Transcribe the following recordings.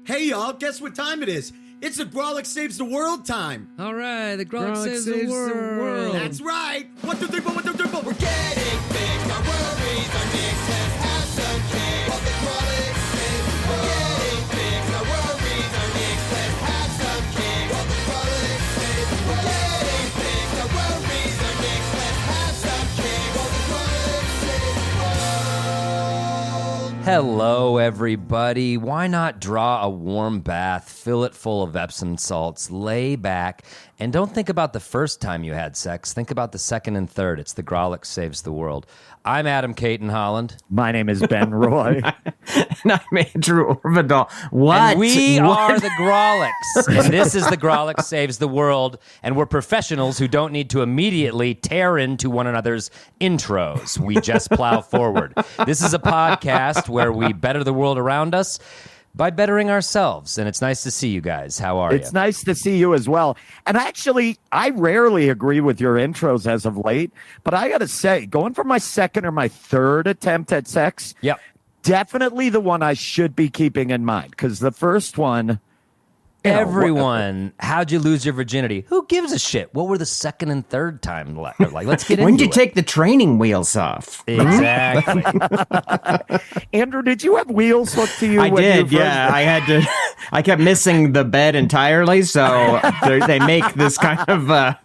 Hey y'all, guess what time it is? It's the Grawlix Saves the World time. All right, the Grawlix Saves the World. That's right. 1, 2, 3, 4, 1, 2, 3, 4. We're getting big, our worries are mixed. Let's have some cake. While the Grawlix saves the world. We're getting big, our worries are mixed. Let's have some cake. While the Grawlix saves the world. We're getting big, our worries are mixed. Let's have some cake. While the Grawlix saves the world. Hello, everybody. Why not draw a warm bath, fill it full of Epsom salts, lay back, and don't think about the first time you had sex. Think about the second and third. It's the Grawlix Saves the World. I'm Adam Caton Holland. My name is Ben Roy. And I'm Andrew Orvidal. What? And we are the Grawlix. And this is the Grawlix Saves the World. And we're professionals who don't need to immediately tear into one another's intros. We just plow forward. This is a podcast where we better the world around us by bettering ourselves. And it's nice to see you guys. How are you? It's nice to see you as well. And actually, I rarely agree with your intros as of late, but I got to say, going for my second or my third attempt at sex, Yep. definitely the one I should be keeping in mind, because the first one... Everyone, how'd you lose your virginity? Who gives a shit? What were the second and third time like? Let's get into it. When did you take the training wheels off? Exactly. Andrew, did you have wheels hooked to you? I when you did, first- yeah. I had to. I kept missing the bed entirely, so they make this kind of.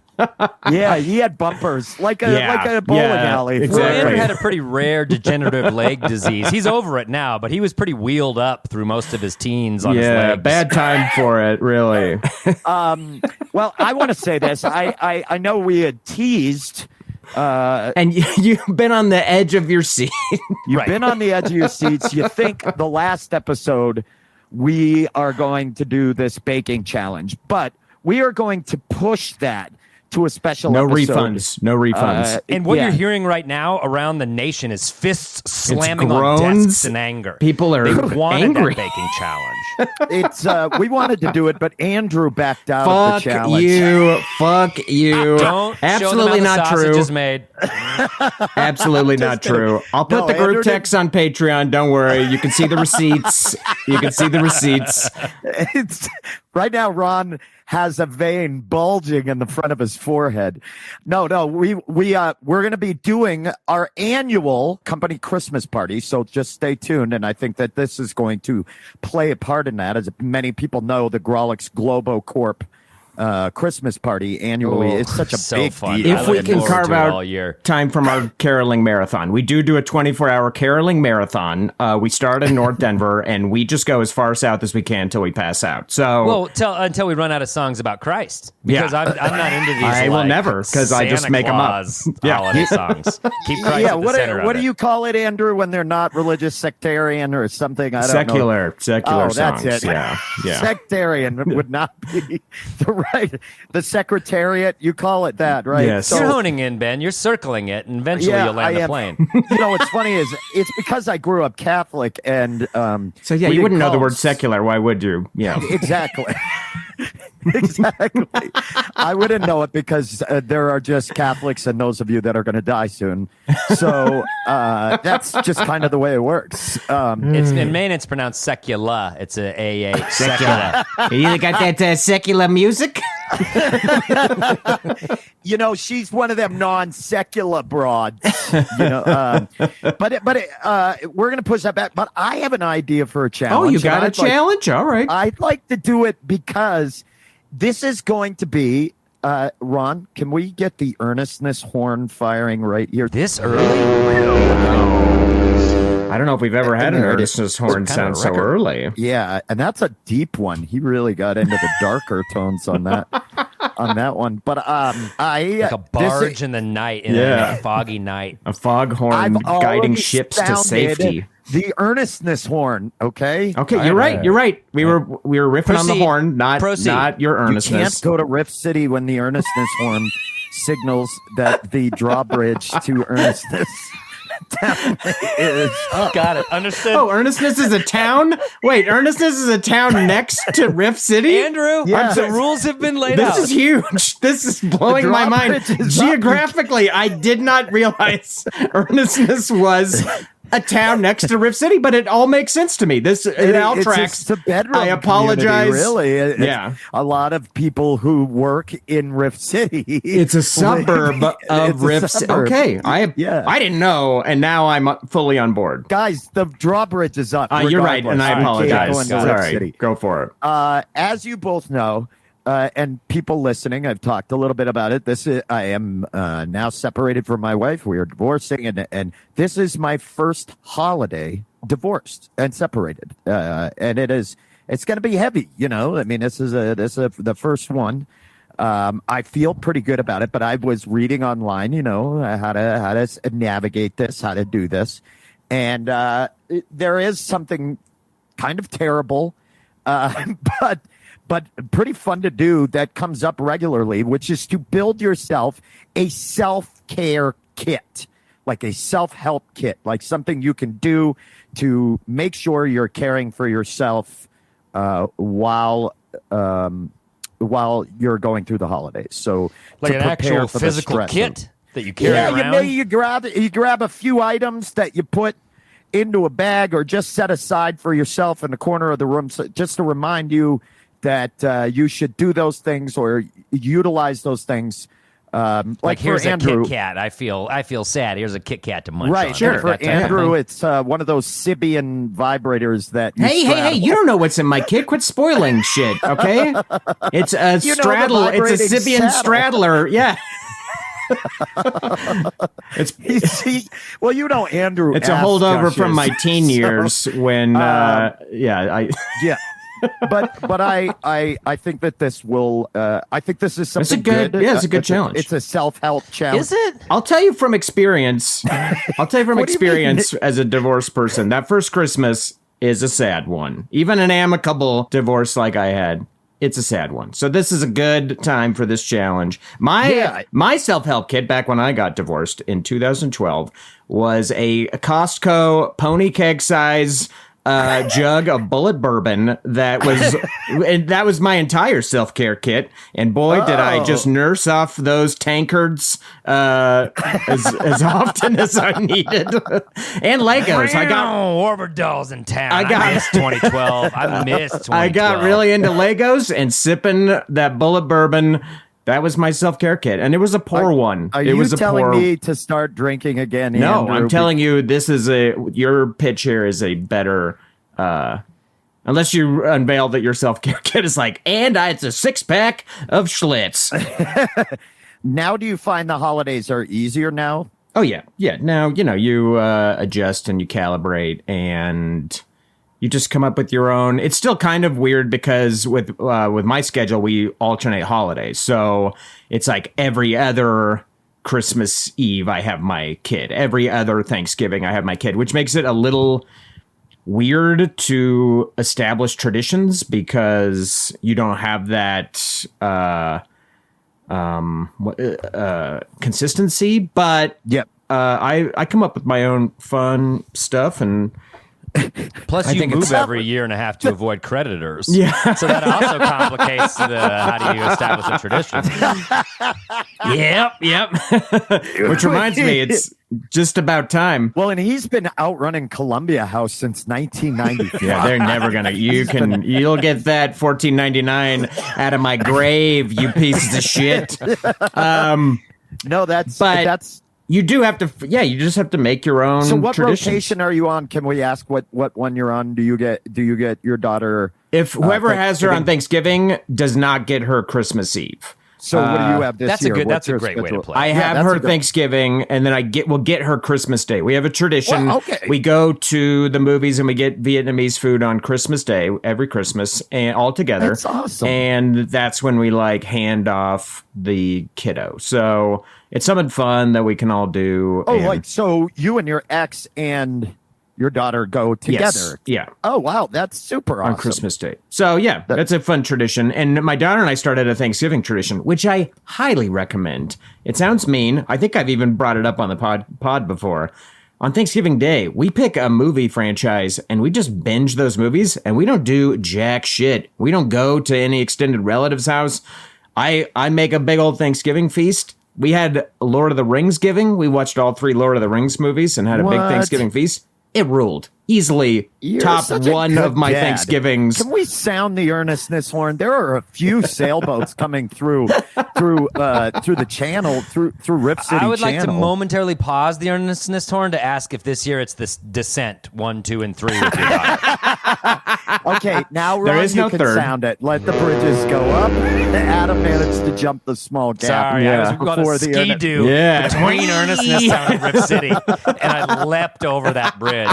Yeah, he had bumpers, like a bowling alley. Well, Exactly. Andrew had a pretty rare degenerative leg disease. He's over it now, but he was pretty wheeled up through most of his teens on his legs. Bad time for it, really. Well, I want to say this. I know we had teased... And you've been on the edge of your seat. You've been on the edge of your seats. You think the last episode we are going to do this baking challenge, but we are going to push that to a special No episode. refunds. No refunds. And what Yeah. you're hearing right now around the nation is fists slamming on groans. desks in anger. People are They wanted angry. that baking challenge. It's we wanted to do it, but Andrew backed out of Fuck the challenge. you. Fuck you. Don't Absolutely show them how not the sausage true. is made. Absolutely not true. I'll put No, the Andrew group text on Patreon. Don't worry. You can see the receipts. You can see the receipts. It's right now. Ron has a vein bulging in the front of his forehead. No, we're going to be doing our annual company Christmas party. So just stay tuned. And I think that this is going to play a part in that. As many people know, the Grawlix Globo Corp Christmas party annually. It's such a so big fun. deal. I If we look can forward carve to it out all year. time from our caroling marathon, we do a 24-hour caroling marathon. We start in North Denver, and we just go as far south as we can until we pass out. So, Well, until we run out of songs about Christ. Because Yeah. I'm not into these. I will never, 'cause I just Santa make 'em up. Claus Yeah. holiday songs. Keep Christ Yeah, at the center what of do it. you call it, Andrew, when they're not religious, sectarian or something? I don't know. secular Oh, songs. that's it. Yeah. Sectarian would not be the secretariat. You call it that, right? Yes. You're honing in, Ben. You're circling it, and eventually Yeah, you'll land I the am. plane. You know what's funny is it's because I grew up Catholic, and So yeah, we you wouldn't didn't know the call word it- secular. Why would you? Yeah. Exactly. Exactly. I wouldn't know it because there are just Catholics and those of you that are going to die soon. So that's just kind of the way it works. It's in Maine. It's pronounced secula. It's a secula. You got that secular music? You know, she's one of them non-secular broads. You know, but we're going to push that back. But I have an idea for a challenge. Oh, you and got a I'd like- challenge? All right. I'd like to do it because this is going to be, Ron, can we get the earnestness horn firing right here? This early? I don't know if we've ever had an Nerd. earnestness horn kind of sound a so record. early. Yeah, and that's a deep one. He really got into the darker tones on that one. But Like a barge in the night, in Yeah. a foggy night. A foghorn I've guiding already ships to sounded safety. the earnestness horn, okay? Okay, you're right. You're right. We were riffing on the Proceed. horn, not Proceed. your You can't earnestness. go to Riff City when the earnestness horn signals that the drawbridge to earnestness is Got it. Understood. Oh, Earnestness is a town? Wait, Earnestness is a town next to Rift City? Andrew, Yeah. the rules have been laid This out. is huge. This is blowing my mind. drawbridge is up. Geographically, I did not realize Earnestness was a town next to Rift City, but it all makes sense to me. It all tracks. It's a bedroom. I apologize. Really, Yeah. A lot of people who work in Rift City. It's a suburb of Rift City. Okay, I didn't know, and now I'm fully on board. Guys, the drawbridge is up. You're right, and I apologize. Go into Rift Sorry, City. go for it. As you both know, and people listening, I've talked a little bit about it. I am now separated from my wife. We are divorcing, and this is my first holiday divorced and separated. And it's going to be heavy, you know. I mean, this is the first one. I feel pretty good about it, but I was reading online, you know, how to navigate this, how to do this, and there is something kind of terrible, but pretty fun to do that comes up regularly, which is to build yourself a self-care kit, like a self-help kit, like something you can do to make sure you're caring for yourself while you're going through the holidays. So Like to an prepare actual for the physical stress kit that you carry around? you grab a few items that you put into a bag or just set aside for yourself in the corner of the room, so just to remind you that you should do those things or utilize those things. Like here's for Andrew, a Kit Kat. I feel sad. Here's a Kit Kat to munch right? on. Sure. That For type of Andrew, thing. it's one of those Sibian vibrators that. Hey, you don't know what's in my kit. Quit spoiling shit, okay? It's a You know, the straddle. It's a vibrating Sibian saddle. straddler. Yeah. Well, you know, Andrew. It's a asked holdover from Gushes, my teen years when, yeah. But I think that this will. I think this is something good- good. yeah, it's a good challenge. It's a self-help challenge. Is it? I'll tell you from experience. What do you Experience as a divorced person. That first Christmas is a sad one. Even an amicable divorce like I had, it's a sad one. So this is a good time for this challenge. My self-help kit back when I got divorced in 2012 was a Costco pony keg size jug of bullet bourbon and that was my entire self-care kit, and boy did I just nurse off those tankards as often as I needed. And Legos. I got Warbird dolls in town. I miss 2012. I miss 2012. I got really into Legos and sipping that bullet bourbon. That was my self-care kit, and it was a poor one. Are it you was telling me to start drinking again? No, Andrew? I'm telling you, this is your pitch here is a better, unless you unveil that your self-care kit is like, and it's a 6-pack of Schlitz. Now, do you find the holidays are easier now? Oh, yeah. Yeah. Now, you adjust and you calibrate and you just come up with your own. It's still kind of weird because with my schedule, we alternate holidays. So it's like every other Christmas Eve, I have my kid. Every other Thanksgiving, I have my kid, which makes it a little weird to establish traditions because you don't have that consistency. But Yep. I come up with my own fun stuff, and Plus, you think move it's- every year and a half to avoid creditors. Yeah. So that also complicates how do you establish a tradition? Yep. Which reminds me, it's just about time. Well, and he's been outrunning Columbia House since 1995. Yeah, they're never gonna. You'll get that $14.99 out of my grave, you pieces of shit. No, that's. You do have to. Yeah, you just have to make your own. So, what traditions. rotation are you on? Can we ask what one you're on? Do you get your daughter? If whoever has her on Thanksgiving does not get her Christmas Eve. So, what do you have this That's year? that's a your great way to schedule? play. I Yeah, have that's her a good- Thanksgiving, and then we'll get her Christmas Day. We have a tradition. Well, okay. We go to the movies and we get Vietnamese food on Christmas Day every Christmas, and all together. That's awesome. And that's when we hand off the kiddo. So it's something fun that we can all do. Oh, and- so you and your ex and your daughter go together. Yes. Yeah. Oh, wow, that's super awesome. On Christmas Day. So, yeah, that's a fun tradition. And my daughter and I started a Thanksgiving tradition, which I highly recommend. It sounds mean. I think I've even brought it up on the pod before. On Thanksgiving Day, we pick a movie franchise and we just binge those movies, and we don't do jack shit. We don't go to any extended relative's house. I make a big old Thanksgiving feast. We had Lord of the Rings giving. We watched all 3 Lord of the Rings movies and had a big What? Thanksgiving feast. it ruled. Easily You're top such a one good of my dad. Thanksgivings. Can we sound the earnestness horn? There are a few sailboats coming through the channel, through Rip City. I would like to Channel. momentarily pause the earnestness horn to ask if this year it's this Descent 1, 2, and 3 with your daughter. Okay, now Ron, There is you no can third. sound it. Let the bridges go up. Adam managed to jump the small gap. Sorry, I was going before to the ski-doo Yeah. between Earnestness Sound and Rip City, and I leapt over that bridge.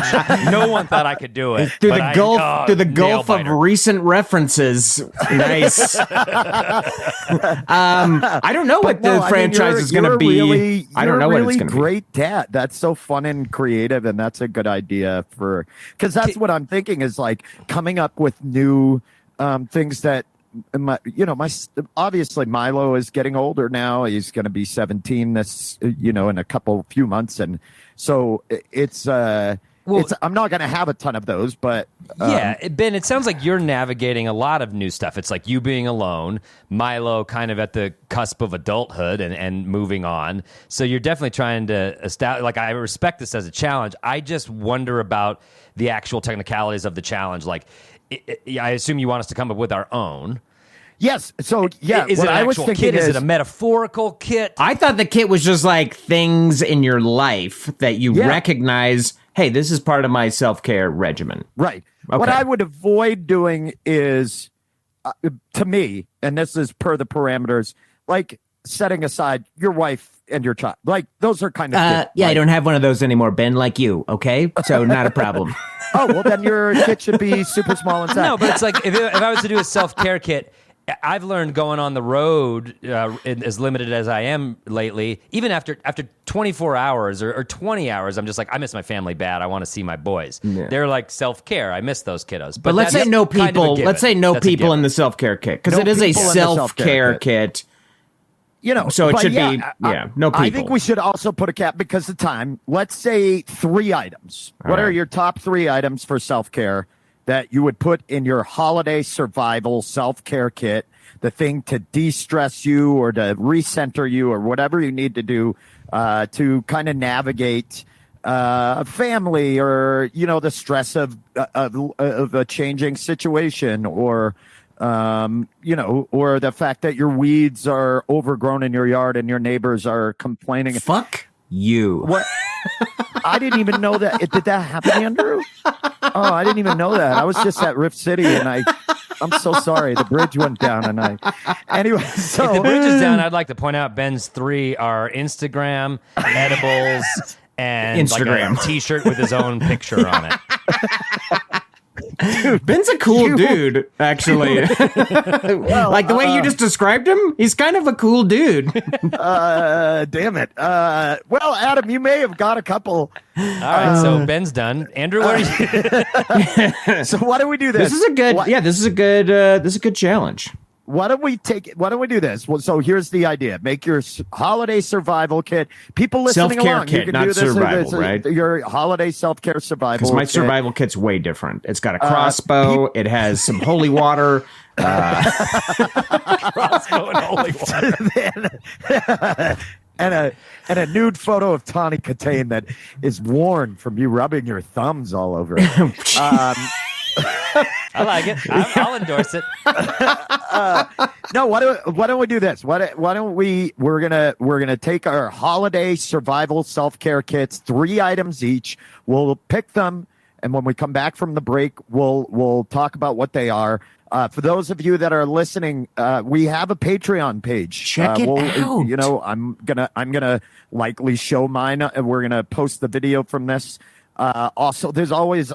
No one thought I could do it. Through but the I- gulf, oh, through the gulf of nail-biter. recent references. Nice. I don't know what But no, the I mean, franchise you're- is going to you're be. Really, I don't know you're what it's really going to be. great dad. That's so fun and creative, and that's a good idea for because that's what I'm thinking is like coming up with new things that. Obviously Milo is getting older now. He's going to be 17 this, in a few months, and so it's. I'm not going to have a ton of those, but Ben, it sounds like you're navigating a lot of new stuff. It's like you being alone, Milo kind of at the cusp of adulthood and moving on. So you're definitely trying to establish, like, I respect this as a challenge. I just wonder about the actual technicalities of the challenge. Like, I assume you want us to come up with our own. yes. So yeah, Is what it an I was actual thinking kit? Is it a metaphorical kit? I thought the kit was just like things in your life that you Yeah. recognize. Hey, this is part of my self-care regimen. Right. Okay. What I would avoid doing is, to me, and this is per the parameters, like setting aside your wife and your child. Like those are kind of Yeah, I like, don't have one of those anymore, Ben, like you, okay? So not a problem. oh well, then your kit should be super small inside. No, but it's like if I was to do a self-care kit, I've learned going on the road, as limited as I am lately, even after 24 hours or 20 hours, I'm just like, I miss my family bad. I want to see my boys. Yeah. They're like self-care. I miss those kiddos. But let's that's say no kind of a people. given. Let's say no That's a people given. in the self-care kit because No it is a people in the self-care self-care kit. So it but should yeah, be no people. I think we should also put a cap because of time. Let's say 3 items. What are right. your top 3 items for self-care that you would put in your holiday survival self-care kit? The thing to de-stress you or to recenter you or whatever you need to do to kind of navigate a family or the stress of a changing situation or or the fact that your weeds are overgrown in your yard and your neighbors are complaining. Fuck you. What? I didn't even know that. Did that happen, Andrew? Oh, I didn't even know that. I was just at Rift City, and I'm so sorry. The bridge went down, and anyway. So If the bridge is down, I'd like to point out Ben's 3 are Instagram, edibles, and Instagram. like a T-shirt with his own picture on it. Ben's a cool dude, actually. Like the way you just described him, he's kind of a cool dude. damn it. Well, Adam, you may have got a couple. All right, so Ben's done. Andrew, what are you? So why don't we do this? This is a good. Why- Yeah, this is a good challenge. Why don't we do this? Well, so here's the idea: make your holiday survival kit. People listening Self-care along, kit, you can not do this. survival, right? Your holiday self-care survival. Because my kit. survival kit's way different. It's got a crossbow. It has some holy water. Crossbow and holy water. and a nude photo of Tawny Katane that is worn from you rubbing your thumbs all over it. I like it. I'll endorse it. No, why don't we do this? Why don't we're gonna take our holiday survival self-care kits, 3 items each. We'll pick them, and when we come back from the break, we'll talk about what they are. For those of you that are listening, we have a Patreon page. Check it out. I'm gonna likely show mine, and we're gonna post the video from this. Also, there's always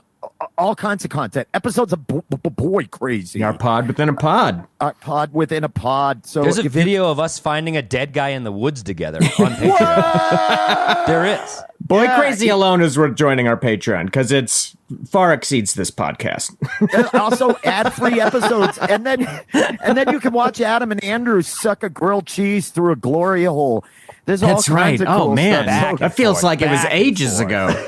all kinds of content. Episodes of Boy Crazy. Our pod within a pod. Our pod within a pod. So There's a if you- video of us finding a dead guy in the woods together on Patreon. There is. Boy Yeah, Crazy alone is worth joining our Patreon because it's far exceeds this podcast. also ad-free episodes, and then you can watch Adam and Andrew suck a grilled cheese through a glory hole. There's all That's kinds right. of cool Oh man, stuff. So that feels like it was back and ages forth. ago.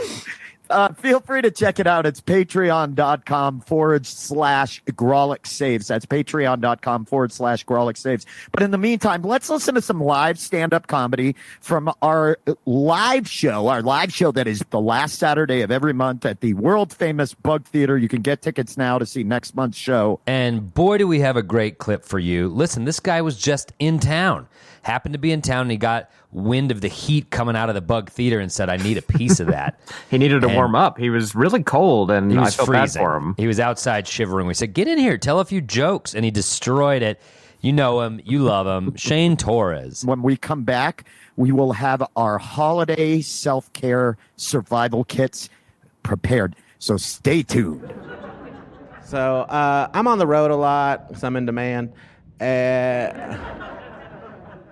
Feel free to check it out. It's patreon.com/Grawlix Saves. That's patreon.com/Grawlix Saves. But in the meantime, let's listen to some live stand-up comedy from our live show that is the last Saturday of every month at the world-famous Bug Theater. You can get tickets now to see next month's show. And boy, do we have a great clip for you. Listen, this guy was just in town. Happened to be in town, and he got wind of the heat coming out of the Bug Theater and said, I need a piece of that. He needed to warm up. He was really cold, and He I was felt bad freezing. for him. He was outside shivering. We said, get in here, tell a few jokes. And he destroyed it. You know him. You love him. Shane Torres. When we come back, we will have our holiday self-care survival kits prepared. So stay tuned. So I'm on the road a lot because I'm in demand.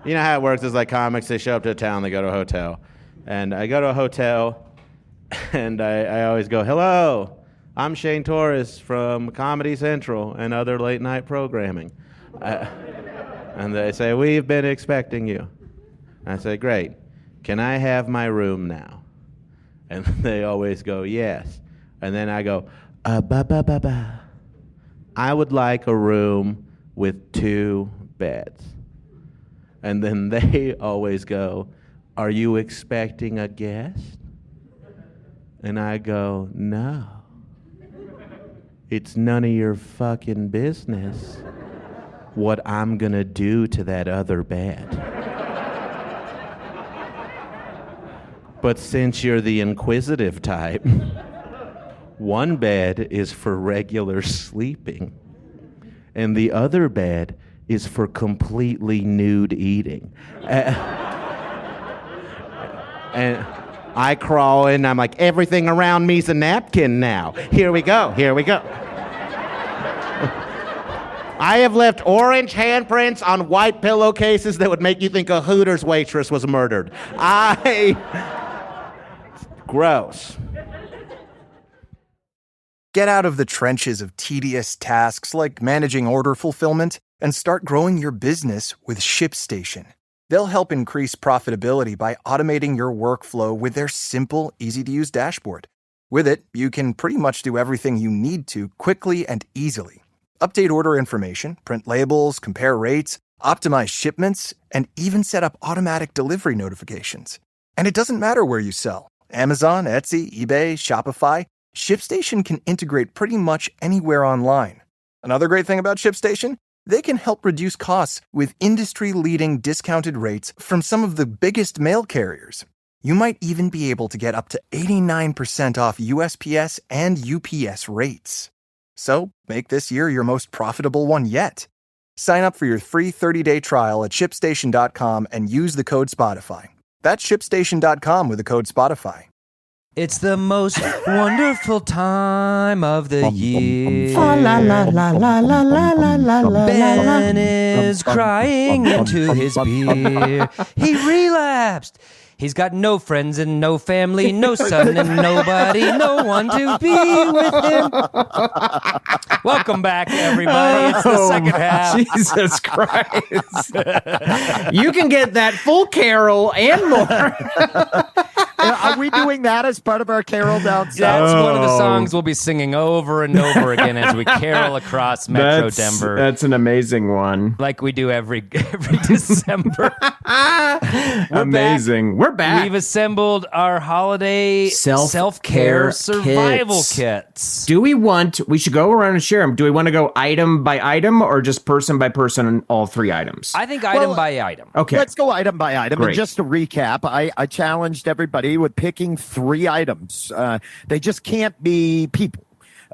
You know how it works is like comics, they show up to a town, they go to a hotel. And I go to a hotel, and I always go, hello, I'm Shane Torres from Comedy Central and other late night programming. And they say, we've been expecting you. I say, great. Can I have my room now? And they always go, yes. And then I go, I would like a room with 2 beds. And then they always go, are you expecting a guest? And I go, no. It's none of your fucking business what I'm gonna do to that other bed. But since you're the inquisitive type, 1 bed is for regular sleeping, and the other bed is for completely nude eating. And I crawl in, I'm like, everything around me's a napkin now. Here we go, here we go. I have left orange handprints on white pillowcases that would make you think a Hooters waitress was murdered. Gross. Get out of the trenches of tedious tasks like managing order fulfillment and start growing your business with ShipStation. They'll help increase profitability by automating your workflow with their simple, easy-to-use dashboard. With it, you can pretty much do everything you need to quickly and easily. Update order information, print labels, compare rates, optimize shipments, and even set up automatic delivery notifications. And it doesn't matter where you sell. Amazon, Etsy, eBay, Shopify, ShipStation can integrate pretty much anywhere online. Another great thing about ShipStation? They can help reduce costs with industry-leading discounted rates from some of the biggest mail carriers. You might even be able to get up to 89% off USPS and UPS rates. So, make this year your most profitable one yet. Sign up for your free 30-day trial at ShipStation.com and use the code Spotify. That's ShipStation.com with the code Spotify. It's the most wonderful time of the year. Ben is crying into his beer. He relapsed. He's got no friends and no family, no son and nobody, no one to be with him. Welcome back, everybody. It's the second half. Jesus Christ. You can get that full carol and more. Are we doing that as part of our carol down south? That's one of the songs we'll be singing over and over again as we carol across Metro Denver. That's an amazing one. Like we do every December. Amazing. We're back. We've assembled our holiday Self-care survival kits. We should go around and share them. Do we want to go item by item or just person by person on all 3 items? I think item by item. Okay. Let's go item by item. Great. And just to recap, I challenged everybody with picking 3 items. They just can't be people.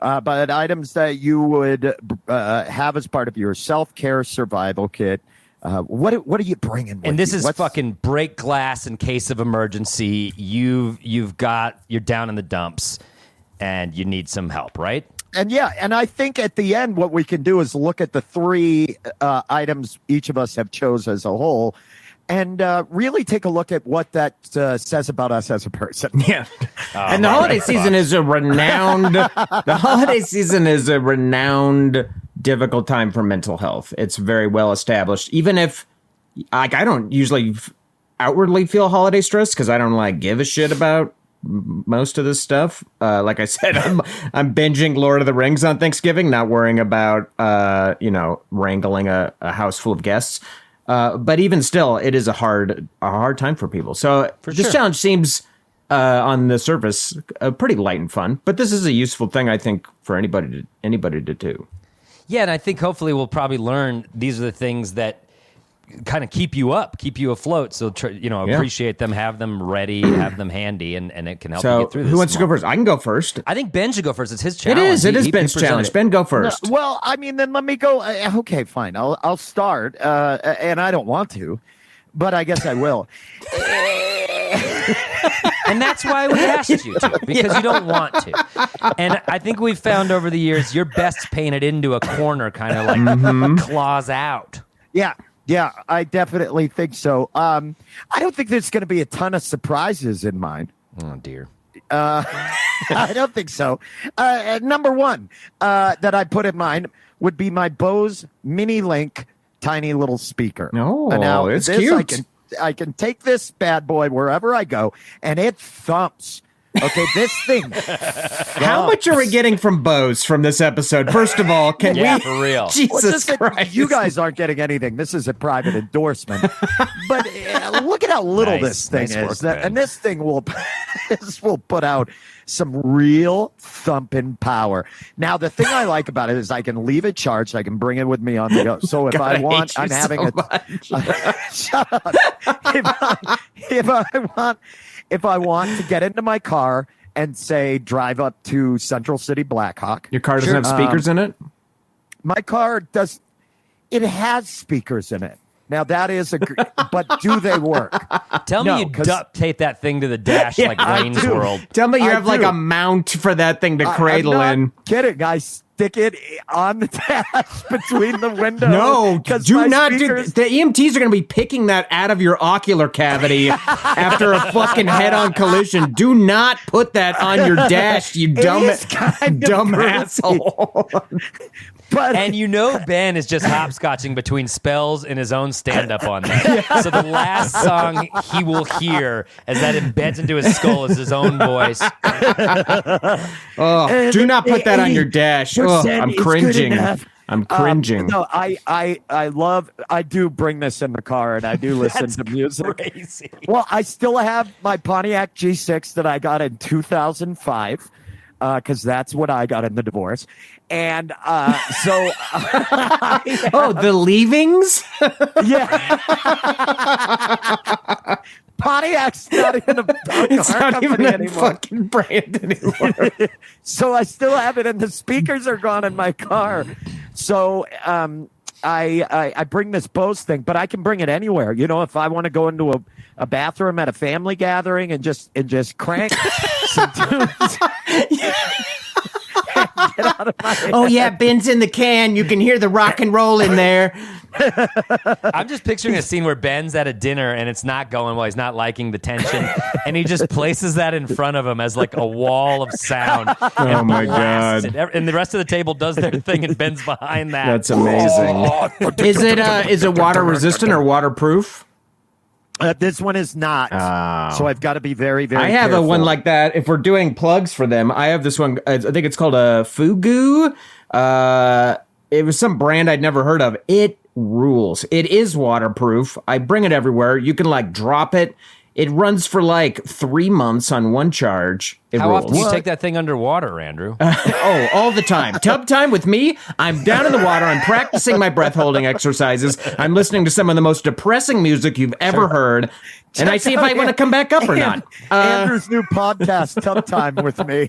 But items that you would have as part of your self-care survival kit. What are you bringing with And this you? is fucking break glass in case of emergency. You're down in the dumps and you need some help, right? And I think at the end, what we can do is look at the 3 items each of us have chose as a whole and really take a look at what that says about us as a person. Yeah. And the holiday season is a renowned difficult time for mental health. It's very well established. Even if I don't usually outwardly feel holiday stress because I don't give a shit about most of this stuff. Like I said, I'm binging Lord of the Rings on Thanksgiving, not worrying about wrangling a house full of guests. But even still, it is a hard time for people. So this challenge seems on the surface pretty light and fun. But this is a useful thing, I think, for anybody to do. Yeah, and I think hopefully we'll probably learn these are the things that kind of keep you afloat. So, appreciate them, have them ready, have them handy, and it can help you get through this. Who wants to go first? I can go first. I think Ben should go first. It's his challenge. It is Ben's challenge. Ben, go first. No, well, I mean, then let me go. Okay, fine. I'll start, and I don't want to, but I guess I will. And that's why we asked you to, because you don't want to. And I think we've found over the years you're best painted into a corner, kind of like claws out. Yeah, I definitely think so. I don't think there's going to be a ton of surprises in mine. Oh, dear. I don't think so. Number one that I put in mine would be my Bose Mini Link tiny little speaker. Oh, now, it's this, cute. I can take this bad boy wherever I go, and it thumps. Okay, this thing. How much are we getting from Bose from this episode? First of all, can we? For real. Jesus Christ. You guys aren't getting anything. This is a private endorsement. But look at how little this thing is. And this thing will put out some real thumping power. Now, the thing I like about it is I can leave it charged. I can bring it with me on the go. So if God, I want, I I'm hate you having so much. shut up. If I want to get into my car and say drive up to Central City Blackhawk. Your car doesn't have speakers in it? My car does. It has speakers in it. Now that is but do they work? Tell me you duct tape that thing to the dash like Wayne's World. Tell me you have like do. a mount for that thing to cradle I'm in. not kidding. I stick it on the dash between the windows. No, do not do. speakers- The EMTs are going to be picking that out of your ocular cavity after a fucking head-on collision. Do not put that on your dash, you dumb is kind of crazy. asshole. But And Ben is just hopscotching between spells and his own stand-up on that. So the last song he will hear as that embeds into his skull is his own voice. Oh, do not put that on your dash. Oh, I'm is good cringing. enough. I'm cringing. No, I do bring this in the car and I do listen to music. Crazy. Well, I still have my Pontiac G6 that I got in 2005 because that's what I got in the divorce. And so... Oh, the leavings? yeah. Pontiac's not even a It's car not even company a anymore. fucking brand anymore. So I still have it, and the speakers are gone in my car. So I bring this Bose thing, but I can bring it anywhere. You know, if I want to go into a bathroom at a family gathering and just crank some tunes. Get out of my head. Oh, yeah, Ben's in the can. You can hear the rock and roll in there. I'm just picturing a scene where Ben's at a dinner and it's not going well. He's not liking the tension. And he just places that in front of him as like a wall of sound. Oh, my blasts God. it. And the rest of the table does their thing and Ben's behind that. That's amazing. Is it water resistant or waterproof? This one is not. So I've got to be very, very I have careful. a one like that. If we're doing plugs for them, I have this one. I think it's called a Fugu. It was some brand I'd never heard of. It rules. It is waterproof. I bring it everywhere. You can like drop it. It runs for like 3 months on one charge. It How rules. often do you take that thing underwater, Andrew? Oh, all the time. Tub time with me. I'm down in the water. I'm practicing my breath holding exercises. I'm listening to some of the most depressing music you've ever heard. And I see if I want to come back up or not. Andrew's new podcast, Tub Time with me.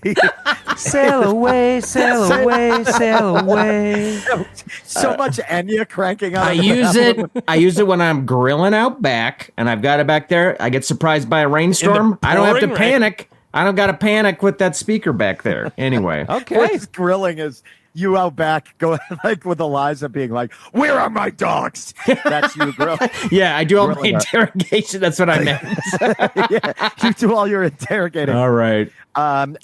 Sail away, sail away, sail away. So much Enya cranking on. I use it when I'm grilling out back, and I've got it back there. I get surprised by a rainstorm. I don't have to pouring rain. panic. I don't got to panic with that speaker back there. Anyway. Okay. What's grilling is you out back going like with Eliza being like, "Where are my dogs?" That's you grilling. Yeah, I do all my Grilling up. interrogation. That's what I meant. Yeah, you do all your interrogating. All right.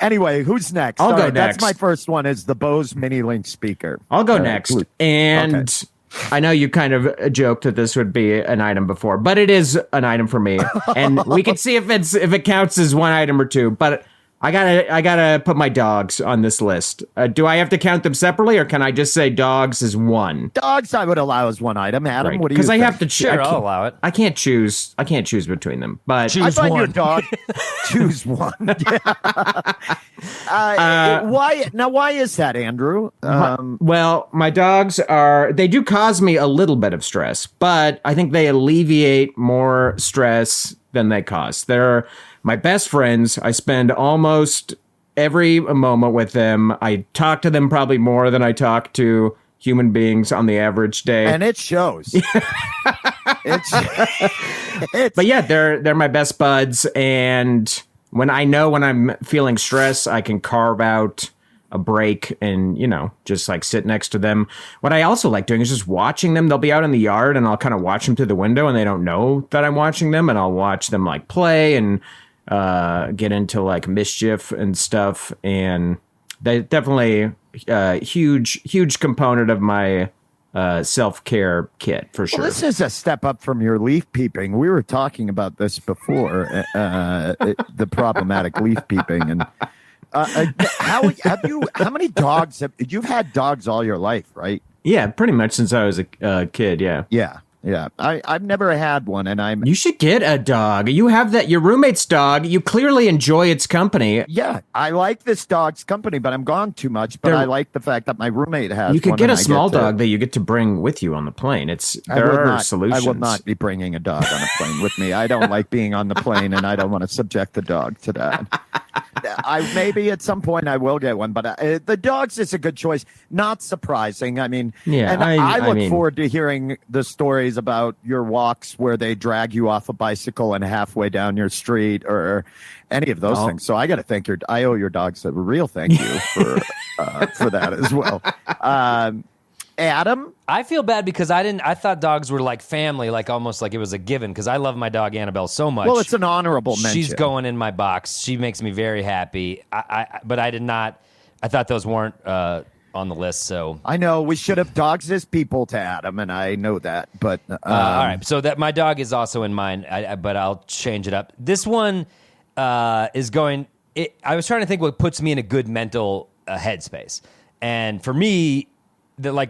Anyway, who's next? I'll All go right, next. That's my first one. Is the Bose Mini Link speaker. I'll go next. Clue. And I know you kind of joked that this would be an item before, but it is an item for me, and we can see if it counts as one item or two. But I gotta put my dogs on this list. Do I have to count them separately, or can I just say dogs is one? Dogs, I would allow as one item. Adam, what do you? Because I think? have to choose. Sure, I'll allow it. I can't choose between them. But I find your dog. Choose one. Why is that, Andrew? Well, my dogs they do cause me a little bit of stress, but I think they alleviate more stress than they cause. They're my best friends. I spend almost every moment with them. I talk to them probably more than I talk to human beings on the average day. And it shows. But yeah, they're my best buds, and when I'm feeling stress, I can carve out a break and, just like sit next to them. What I also like doing is just watching them. They'll be out in the yard and I'll kind of watch them through the window, and they don't know that I'm watching them, and I'll watch them like play and get into like mischief and stuff. And they definitely huge component of my self-care kit for sure. Well, this is a step up from your leaf peeping. We were talking about this before, the problematic leaf peeping. And how many dogs you've had dogs all your life, right? Yeah, pretty much since I was a kid. Yeah. Yeah. I've never had one, and You should get a dog. You have your roommate's dog. You clearly enjoy its company. Yeah, I like this dog's company, but I'm gone too much. But I like the fact that my roommate has. You could one get a and I small get to- dog that you get to bring with you on the plane. There are solutions. I will not be bringing a dog on a plane with me. I don't like being on the plane, and I don't want to subject the dog to that. Maybe at some point I will get one, but the dogs is a good choice. Not surprising. I mean, yeah, and I look forward to hearing the stories about your walks where they drag you off a bicycle and halfway down your street, or any of those things. So I got to I owe your dogs a real thank you for that as well. Adam? I feel bad because I thought dogs were like family, like almost like it was a given, because I love my dog Annabelle so much. Well, it's an honorable mention. She's going in my box. She makes me very happy. But I did not. I thought those weren't on the list. So I know we should have dogs as people to Adam, and I know that. But all right, so that my dog is also in mine. But I'll change it up. This one is going. I was trying to think what puts me in a good mental headspace, and for me,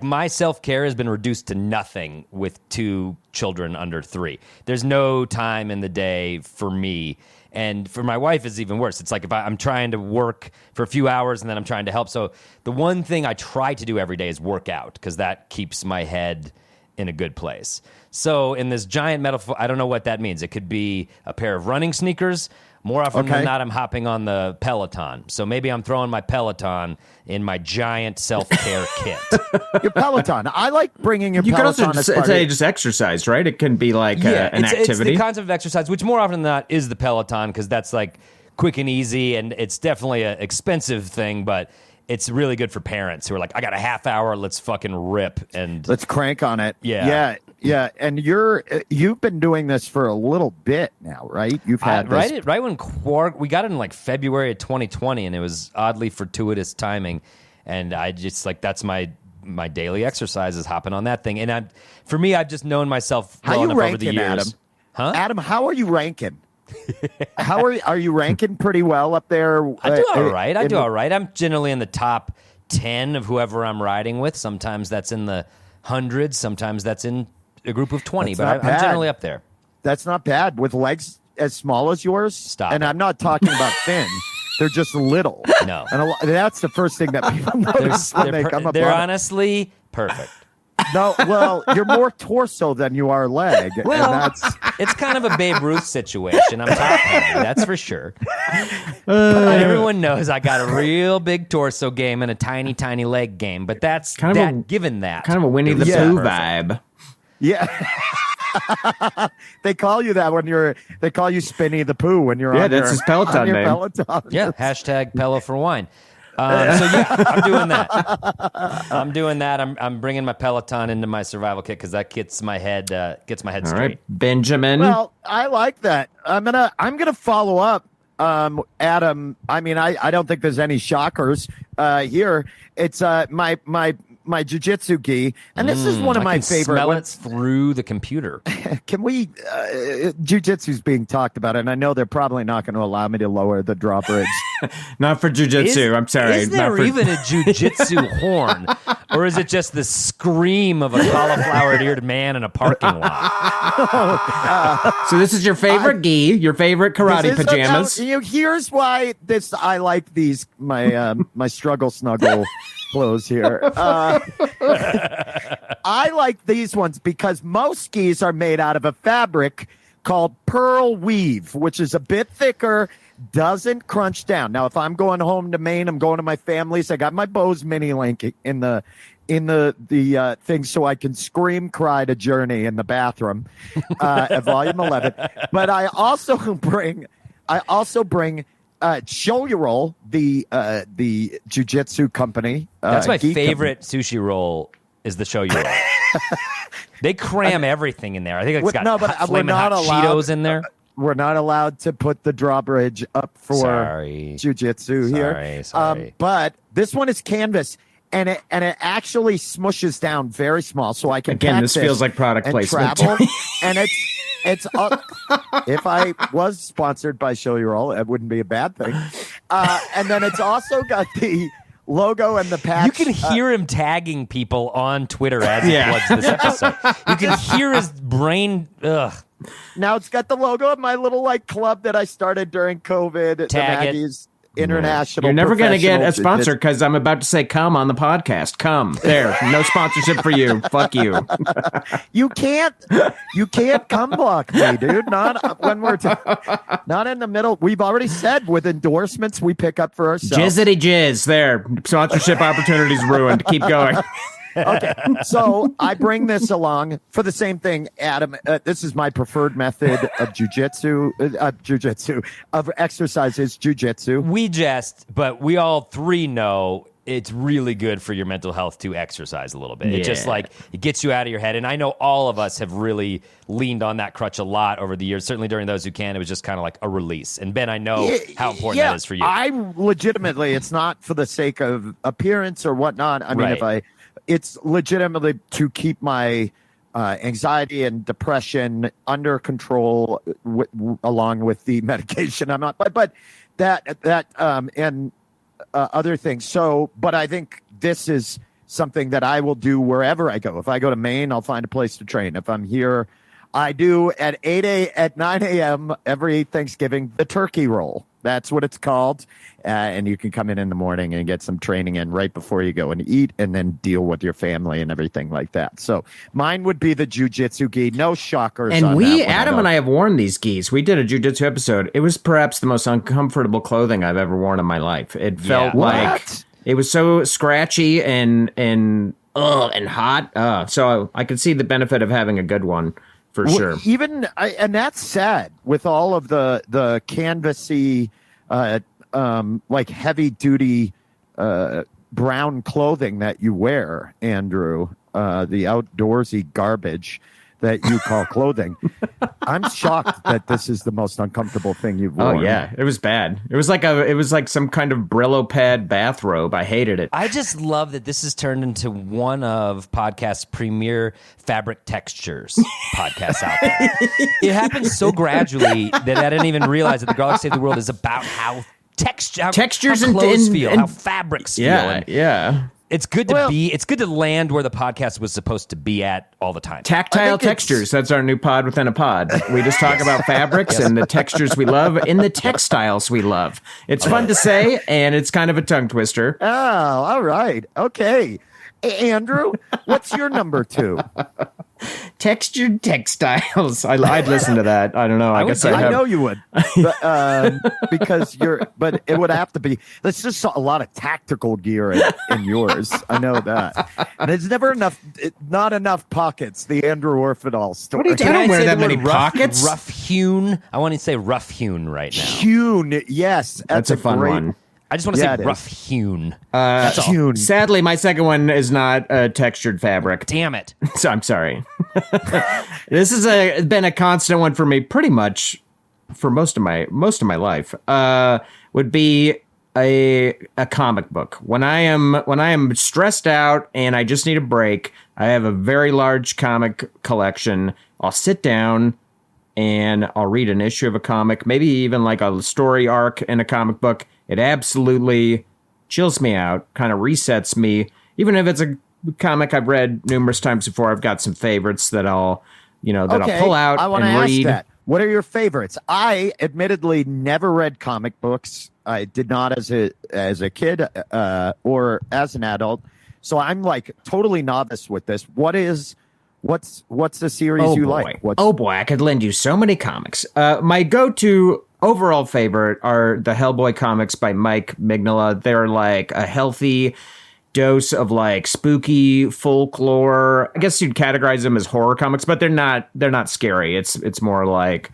my self-care has been reduced to nothing with 2 children under 3. There's no time in the day for me. And for my wife, it's even worse. It's like if I'm trying to work for a few hours and then I'm trying to help. So the one thing I try to do every day is work out, because that keeps my head in a good place. So in this giant metaphor, I don't know what that means. It could be a pair of running sneakers. More often than not, I'm hopping on the Peloton. So maybe I'm throwing my Peloton in my giant self-care kit. Your Peloton. I like bringing your You can Peloton also as part say of just exercise, right? It can be like an activity. It's the concept of exercise, which more often than not is the Peloton, because that's like quick and easy, and it's definitely an expensive thing, but it's really good for parents who are like, I got a half hour, let's fucking rip. And let's crank on it. Yeah. Yeah. And you've been doing this for a little bit now, right? You've had this. Right when Quark, we got it in like February of 2020, and it was oddly fortuitous timing. And I just that's my daily exercise is hopping on that thing. And for me, I've just known myself well enough over the years. Adam? Huh? Adam, how are you ranking? Are you ranking pretty well up there? I do all right. I do all right. I'm generally in the top 10 of whoever I'm riding with. Sometimes that's in the hundreds. Sometimes that's in a group of 20. That's but I'm generally up there. That's not bad. With legs as small as yours? Stop And it. I'm not talking about thin. They're just little. No. And that's the first thing that people notice when they come up they're on it. honestly perfect. No, well, you're more torso than you are leg. Well, and that's it's kind of a Babe Ruth situation. I'm top heavy, that's for sure. But everyone knows I got a real big torso game and a tiny, tiny leg game. But that's given that. Kind of a Winnie the Pooh vibe. yeah. They call you that they call you Spinny the Pooh when you're on that's his Peloton on your name. Peloton. Yeah, hashtag Pello for wine. So yeah, I'm doing that. I'm bringing my Peloton into my survival kit because that gets my head All straight. right, Benjamin. Well, I like that. I'm gonna follow up, Adam. I mean, I don't think there's any shockers here. It's my my jujitsu gi, and this is one of I my can favorite smell it ones. through the computer. Can we? Jujitsu's being talked about, and I know they're probably not going to allow me to lower the drawbridge. Not for jujitsu. I'm sorry. Is there Not for- even a jujitsu horn, or is it just the scream of a cauliflower-eared man in a parking lot? So this is your favorite gi, your favorite karate This is- pajamas. Here's why I like these my my struggle snuggle clothes here. I like these ones because most skis are made out of a fabric called pearl weave, which is a bit thicker, doesn't crunch down. Now, if I'm going home to Maine, I'm going to my family's. I got my Bose Mini Link in the thing so I can scream cry to Journey in the bathroom at volume 11. But I also bring Shoyu Roll, the jujitsu company. That's my gi favorite sushi roll. Is the shoyu roll? They cram everything in there. I think it's got No, but hot, we're flamin' hot not allowed- Cheetos in there. We're not allowed to put the drawbridge up for Sorry. jujitsu here. Sorry. But this one is canvas, and it actually smushes down very small, so I can Again, pack this feels like product and placement. travel. And it's if I was sponsored by Shoyu Roll, it wouldn't be a bad thing. And then it's also got the logo and the patch. You can hear him tagging people on Twitter as he plugs this episode. You can hear his brain. Ugh. Now it's got the logo of my little club that I started during COVID. The Tag it. Maggie's International. You're never going to get a Professional sponsor because I'm about to say come on the podcast. Come. There. No sponsorship for you. Fuck you. You can't come block me, dude. Not when we're not in the middle. We've already said with endorsements we pick up for ourselves. Jizzity jizz. There. Sponsorship opportunities ruined. Keep going. Okay, so I bring this along for the same thing, Adam. This is my preferred method of jujitsu. Of exercise is jujitsu. But we all three know it's really good for your mental health to exercise a little bit. It just it gets you out of your head. And I know all of us have really leaned on that crutch a lot over the years. Certainly during those who can, it was just kind of like a release. And Ben, I know how important that is for you. I legitimately, it's not for the sake of appearance or whatnot. I mean, it's legitimately to keep my anxiety and depression under control, along with the medication I'm on. But that and other things. So, but I think this is something that I will do wherever I go. If I go to Maine, I'll find a place to train. If I'm here, I do at 9 a.m. every Thanksgiving, the turkey roll. That's what it's called. And you can come in the morning and get some training in right before you go and eat, and then deal with your family and everything like that. So mine would be the jujitsu gi. No shockers. And on we, that one, Adam and I have worn these gis. We did a jujitsu episode. It was perhaps the most uncomfortable clothing I've ever worn in my life. It felt like it was so scratchy and hot. So I could see the benefit of having a good one for sure. And that's sad with all of the canvasy, heavy duty brown clothing that you wear, Andrew, the outdoorsy garbage that you call clothing. I'm shocked that this is the most uncomfortable thing you've worn. Oh yeah, it was bad. It was like some kind of Brillo pad bathrobe. I hated it. I just love that this has turned into one of podcast's premier fabric textures podcasts out there. It happens so gradually that I didn't even realize that the Grawlix Saves the World is about how textures and clothes feel, how fabrics feel. Yeah. It's good to it's good to land where the podcast was supposed to be at all the time. Tactile textures. That's our new pod within a pod. We just talk about fabrics and the textures we love and the textiles we love. It's fun to say, and it's kind of a tongue twister. Oh, all right. Okay. Andrew, what's your number 2? Textured textiles. I'd listen to that. I don't know. I guess I know you would, because but it would have to be. There's just a lot of tactical gear in yours. I know that. And there's not enough pockets. The Andrew Orfidal story. I don't wear that many pockets. Rough hewn. I want to say rough hewn right now. Hewn. Yes, that's a fun great one. I just want to say rough hewn. That's hewn. Sadly, my second one is not a textured fabric. Damn it. So I'm sorry. This has been a constant one for me pretty much for most of my life. Would be a comic book. When I am stressed out and I just need a break, I have a very large comic collection. I'll sit down and I'll read an issue of a comic, maybe even like a story arc in a comic book. It absolutely chills me out, kind of resets me. Even if it's a comic I've read numerous times before, I've got some favorites that I'll pull out I want to and ask read. that. What are your favorites? I admittedly never read comic books. I did not as a kid or as an adult. So I'm like totally novice with this. What's the series you like? Oh boy, I could lend you so many comics. My go-to overall favorite are the Hellboy comics by Mike Mignola. They're like a healthy dose of like spooky folklore. I guess you'd categorize them as horror comics, but they're not scary. It's more like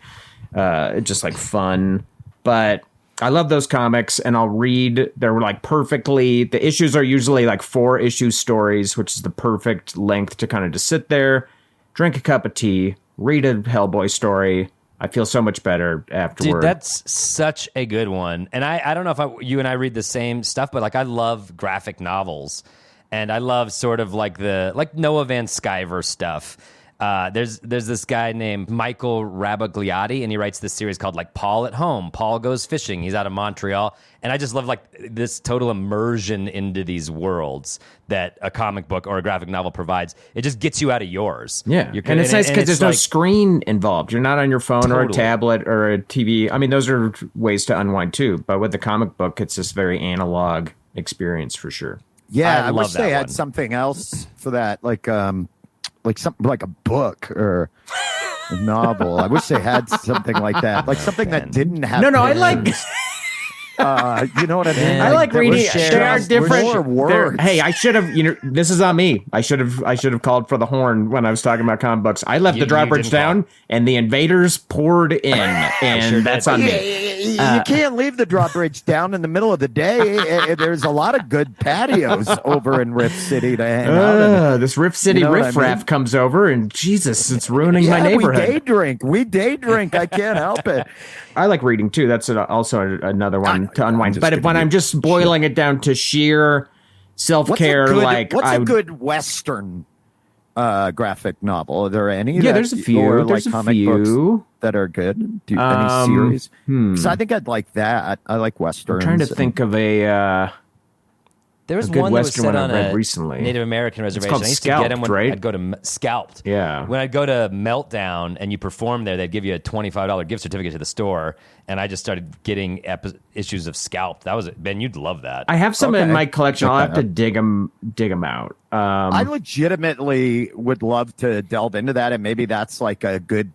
just like fun. But I love those comics, and I'll read. They're like perfectly. The issues are usually like 4-issue stories, which is the perfect length to kind of just sit there, drink a cup of tea, read a Hellboy story. I feel so much better afterward. Dude, that's such a good one. And I don't know if you and I read the same stuff, but like I love graphic novels, and I love sort of like Noah Van Sciver stuff. There's this guy named Michael Rabagliati, and he writes this series called like Paul at Home. Paul Goes Fishing. He's out of Montreal. And I just love like this total immersion into these worlds that a comic book or a graphic novel provides. It just gets you out of yours. Yeah. And it's nice because there's no screen involved. You're not on your phone or a tablet or a TV. I mean, those are ways to unwind too. But with the comic book, it's this very analog experience for sure. Yeah, I wish they one. had something else for that, like something like a book or a novel. I wish they had something like that, like something that didn't have. No, I like. You know what I mean? I like reading. They are different. More words. Hey, I should have. This is on me. I should have called for the horn when I was talking about comic books. I left the drawbridge down, and the invaders poured in, and that's on me. You can't leave the drawbridge down in the middle of the day. There's a lot of good patios over in Rift City to hang out. This Rift City riffraff comes over, and Jesus, it's ruining my neighborhood. We day drink. I can't help it. I like reading too. That's also another one to unwind. But when I'm just boiling it down to sheer self-care, what's a good Western graphic novel? Are there any? Yeah, there's a few. Or there's like a comic few books that are good. Any series? Because I think I'd like that. I like Westerns. I'm trying to think of a. There was good one that was Western set one on I read a recently. Native American reservation. called I used Scalped, to get them when right? I'd go to Scalped. Yeah. When I'd go to Meltdown and you perform there, they'd give you a $25 gift certificate to the store, and I just started getting issues of Scalped. That was it. Ben, you'd love that. I have some in my collection. Check I'll that have to dig them out. I legitimately would love to delve into that, and maybe that's like a good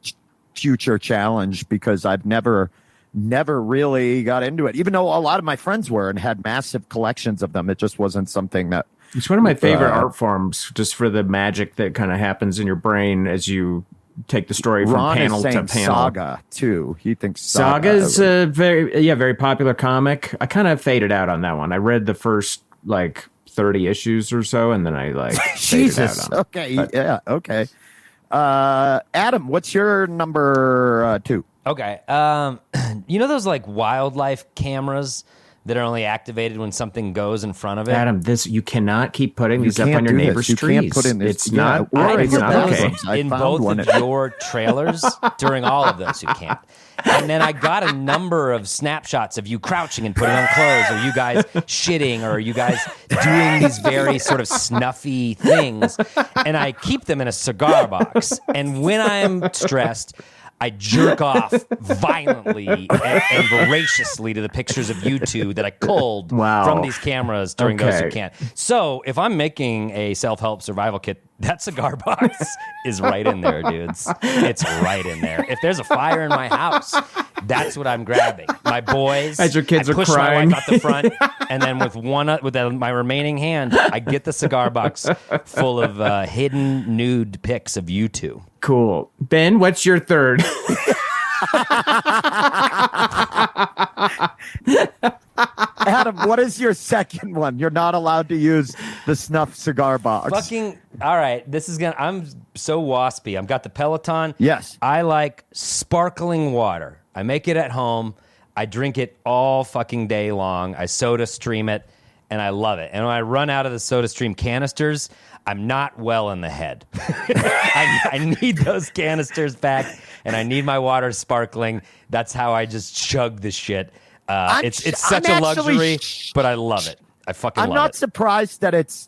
future challenge because I've never really got into it, even though a lot of my friends were and had massive collections of them. It just wasn't something that. It's one of my favorite art forms, just for the magic that kind of happens in your brain as you take the story from Ron panel is to saying panel. Saga too. He thinks Saga's a very popular comic. I kind of faded out on that one. I read the first like 30 issues or so, and then I like Jesus. faded out on it. Okay, yeah, okay. Adam, what's your number 2? Okay. You know those like wildlife cameras that are only activated when something goes in front of it? Adam, you cannot keep putting these up on your neighbor's trees. You can't put in this. It's not. I It's put not those okay. in both of your trailers during all of those. You can't. And then I got a number of snapshots of you crouching and putting on clothes, or you guys shitting, or you guys doing these very sort of snuffy things. And I keep them in a cigar box. And when I'm stressed, I jerk off violently and voraciously to the pictures of you two that I culled from these cameras during those who can't. So if I'm making a self-help survival kit, that cigar box is right in there, dudes. It's right in there. If there's a fire in my house, that's what I'm grabbing. My boys, as your kids I are push crying my wife out the front, and then with my remaining hand, I get the cigar box full of hidden nude pics of you two. Cool. Ben, what's your third? Adam, what is your second one? You're not allowed to use the snuff cigar box. Fucking all right. I'm so waspy. I've got the Peloton. Yes. I like sparkling water. I make it at home. I drink it all fucking day long. I soda stream it, and I love it. And when I run out of the soda stream canisters, I'm not well in the head. I need those canisters back, and I need my water sparkling. That's how I just chug the shit. It's such a luxury, but I love it. I fucking love it. I'm not surprised that it's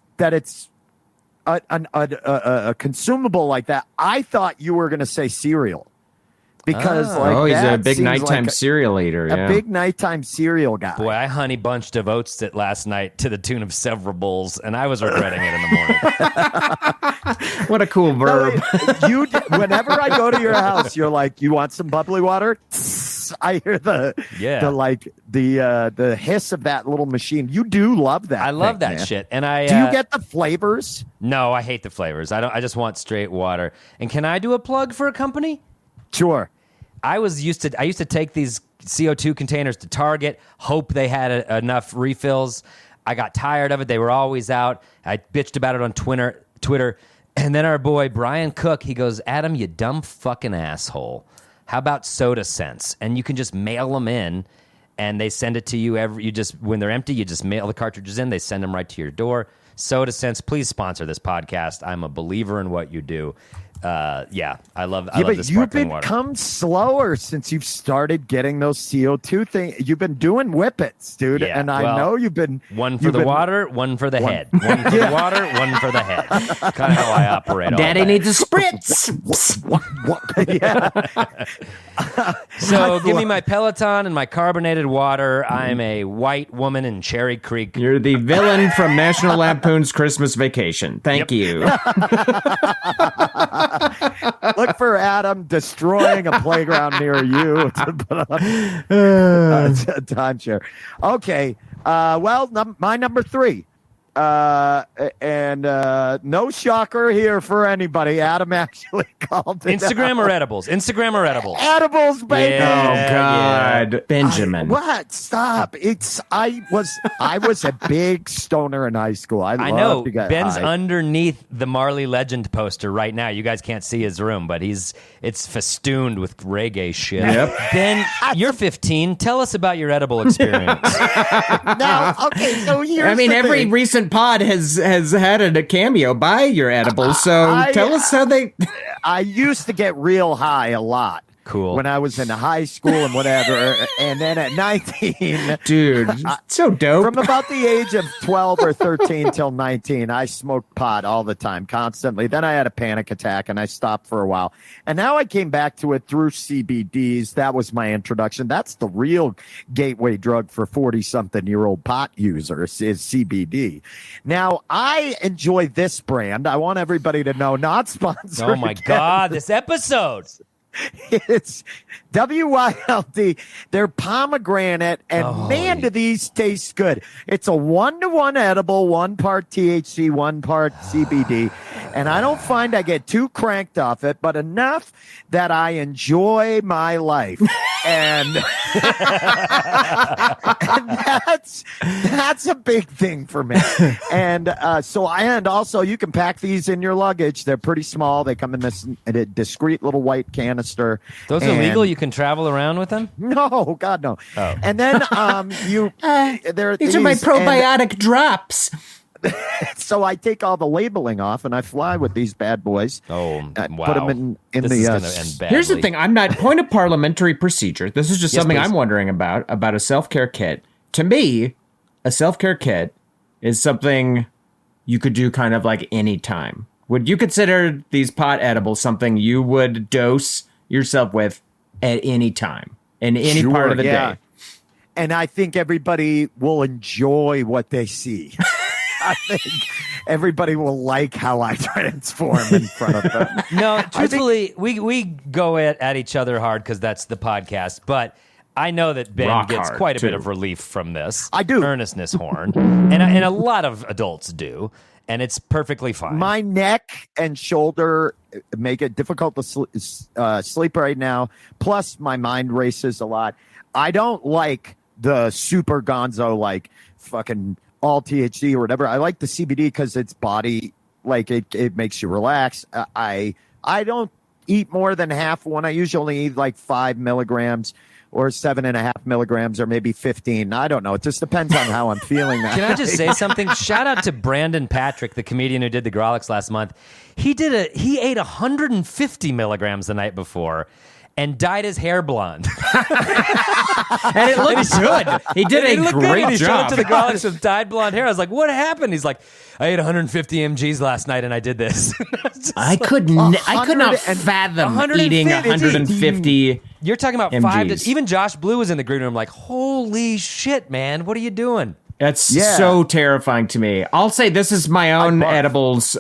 a consumable like that. I thought you were going to say cereal. Because he's a big seems nighttime like cereal eater. A big nighttime cereal guy. Boy, I honey bunched of oats it last night to the tune of several bowls, and I was regretting it in the morning. What a cool verb. Whenever I go to your house, you're like, you want some bubbly water? I hear the hiss of that little machine. You do love that. I love that man. shit. And I do you get the flavors? No, I hate the flavors. I just want straight water. And can I do a plug for a company? Sure. I used to take these CO2 containers to Target, hope they had enough refills. I got tired of it. They were always out. I bitched about it on Twitter. And then our boy Brian Cook, he goes, Adam, you dumb fucking asshole. How about Soda Sense? And you can just mail them in, and they send it to you when they're empty, you just mail the cartridges in. They send them right to your door. Soda Sense, please sponsor this podcast. I'm a believer in what you do. I love the sparkling water. You've become slower since you've started getting those CO2 things. You've been doing whippets, dude. Yeah, and I know you've been... One for the water, one for the head. One for the water, one for the head. Kind of how I operate. Daddy needs a spritz. So give me my Peloton and my carbonated water. I'm a white woman in Cherry Creek. You're the villain from National Lampoon's Christmas Vacation. Thank you. Look for Adam destroying a playground near you to put on a timeshare. Okay. My number 3. No shocker here for anybody. Adam actually called it Instagram out. or edibles? Instagram or edibles? Edibles, baby. Oh God, Benjamin. What? Stop! I was a big stoner in high school. I know. To get Ben's high. underneath the Marley Legend poster right now. You guys can't see his room, but it's festooned with reggae shit. Yep. Ben, you're 15. Tell us about your edible experience. Now, okay, so here's every thing. recent pod has had a cameo by your edibles. So tell us how they. I used to get real high a lot. Cool. When I was in high school and whatever. And then at 19... Dude, so dope. From about the age of 12 or 13 till 19, I smoked pot all the time, constantly. Then I had a panic attack and I stopped for a while. And now I came back to it through CBDs. That was my introduction. That's the real gateway drug for 40-something-year-old pot users is CBD. Now, I enjoy this brand. I want everybody to know, not sponsored. Oh, my God, this episode. It's WYLD. They're pomegranate, and man, do these taste good. It's a 1-to-1 edible, 1 part THC, 1 part CBD. And I don't find I get too cranked off it, but enough that I enjoy my life. And, and that's a big thing for me. And also you can pack these in your luggage. They're pretty small. They come in this discreet little white canister. Those are legal? You can travel around with them? No, God, no. Oh. And then These are my probiotic drops. So I take all the labeling off and I fly with these bad boys. Oh, I wow. Put them in this the. is going to end badly. Here's the thing. I'm not point of parliamentary procedure. This is just Yes, something please. I'm wondering about a self-care kit. To me, a self-care kit is something you could do kind of like any time. Would you consider these pot edibles something you would dose yourself with at any time in any part of the day? And I think everybody will enjoy what they see. I think everybody will like how I transform in front of them. No, truthfully, we go at each other hard because that's the podcast, but I know that Ben Rock gets hard, quite a bit too. of relief from this. I do. Earnestness horn. and a lot of adults do, and it's perfectly fine. My neck and shoulder make it difficult to sleep right now. Plus, my mind races a lot. I don't like the super gonzo, like fucking all THC or whatever. I like the CBD because it's body, like it makes you relax. I don't eat more than half one. I usually eat like 5 milligrams. or 7.5 milligrams, or maybe 15. I don't know. It just depends on how I'm feeling that. Can I just say something? Shout out to Brandon Patrick, the comedian who did the Grawlix last month. He ate 150 milligrams the night before and dyed his hair blonde. And it looks good. He did a great He showed up job. to the Grawlix with dyed blonde hair. I was like, what happened? He's like, I ate 150 mgs last night and I did this. I could not fathom eating 150. You're talking about MGs. even Josh Blue was in the green room like, holy shit, man, what are you doing? That's so terrifying to me. I'll say this is my own edibles.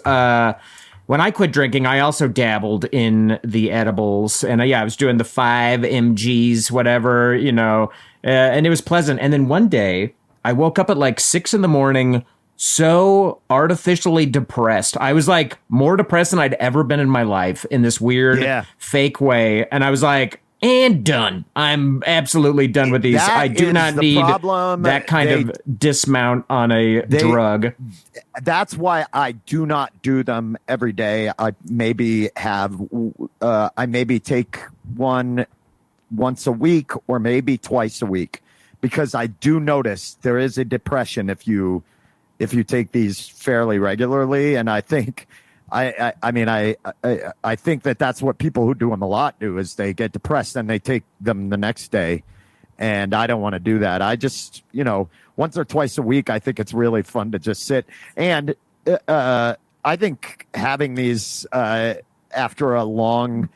When I quit drinking, I also dabbled in the edibles. And I was doing the 5 mgs, whatever, and it was pleasant. And then one day, I woke up at like 6 a.m, so artificially depressed. I was like more depressed than I'd ever been in my life in this weird fake way. And I was like, and done. I'm absolutely done with these. I do not need that kind of dismount on a drug. That's why I do not do them every day. I maybe take one once a week or maybe twice a week, because I do notice there is a depression if you take these fairly regularly. And I think I think that's what people who do them a lot do, is they get depressed and they take them the next day. And I don't want to do that. I just, once or twice a week, I think it's really fun to just sit. And I think having these after a long,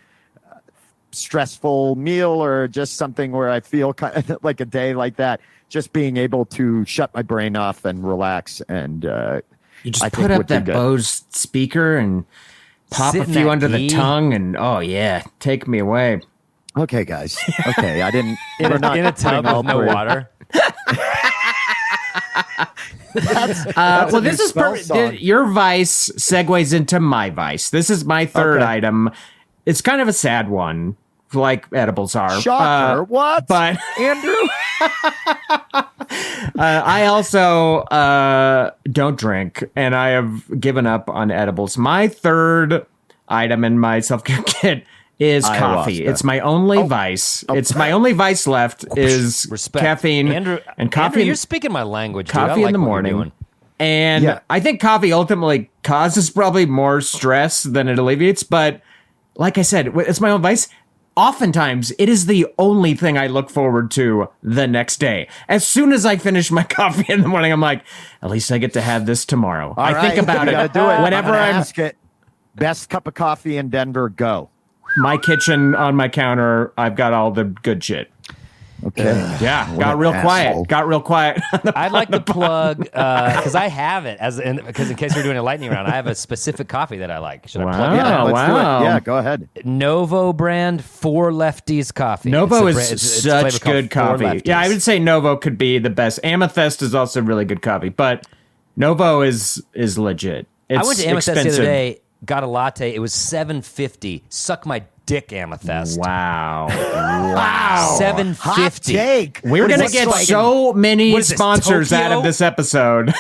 stressful meal, or just something where I feel kind of like a day like that, just being able to shut my brain off and relax, and you just put up that Bose speaker and pop a few under the tongue, and take me away. Okay, guys. Okay, I didn't. In a tub with no water. Well, this is perfect. Your vice segues into my vice. This is my third item. It's kind of a sad one, like edibles are. Shocker! What? But Andrew. I also don't drink, and I have given up on edibles. My third item in my self-care kit is coffee. It's my only vice. It's my only vice left is caffeine and coffee. Andrew, you're speaking my language. Coffee in the morning. And I think coffee ultimately causes probably more stress than it alleviates. But like I said, it's my own vice. Oftentimes, it is the only thing I look forward to the next day. As soon as I finish my coffee in the morning, I'm like, at least I get to have this tomorrow. I think about it whenever I'm ask it. Best cup of coffee in Denver, go. My kitchen on my counter, I've got all the good shit. Okay. Got real quiet. I'd like to plug, because I have it, because in case we're doing a lightning round, I have a specific coffee that I like. Should I plug it? Yeah, let's do it. Yeah, go ahead. Novo brand For Lefties coffee. Novo is such good coffee. Yeah, I would say Novo could be the best. Amethyst is also really good coffee, but Novo is legit. It's I went to Amethyst expensive. the other day, got a latte. It was $7.50. Suck my dick, Amethyst. Wow. $7.50. Hot take. We're going to get so many sponsors out Tokyo? of this episode.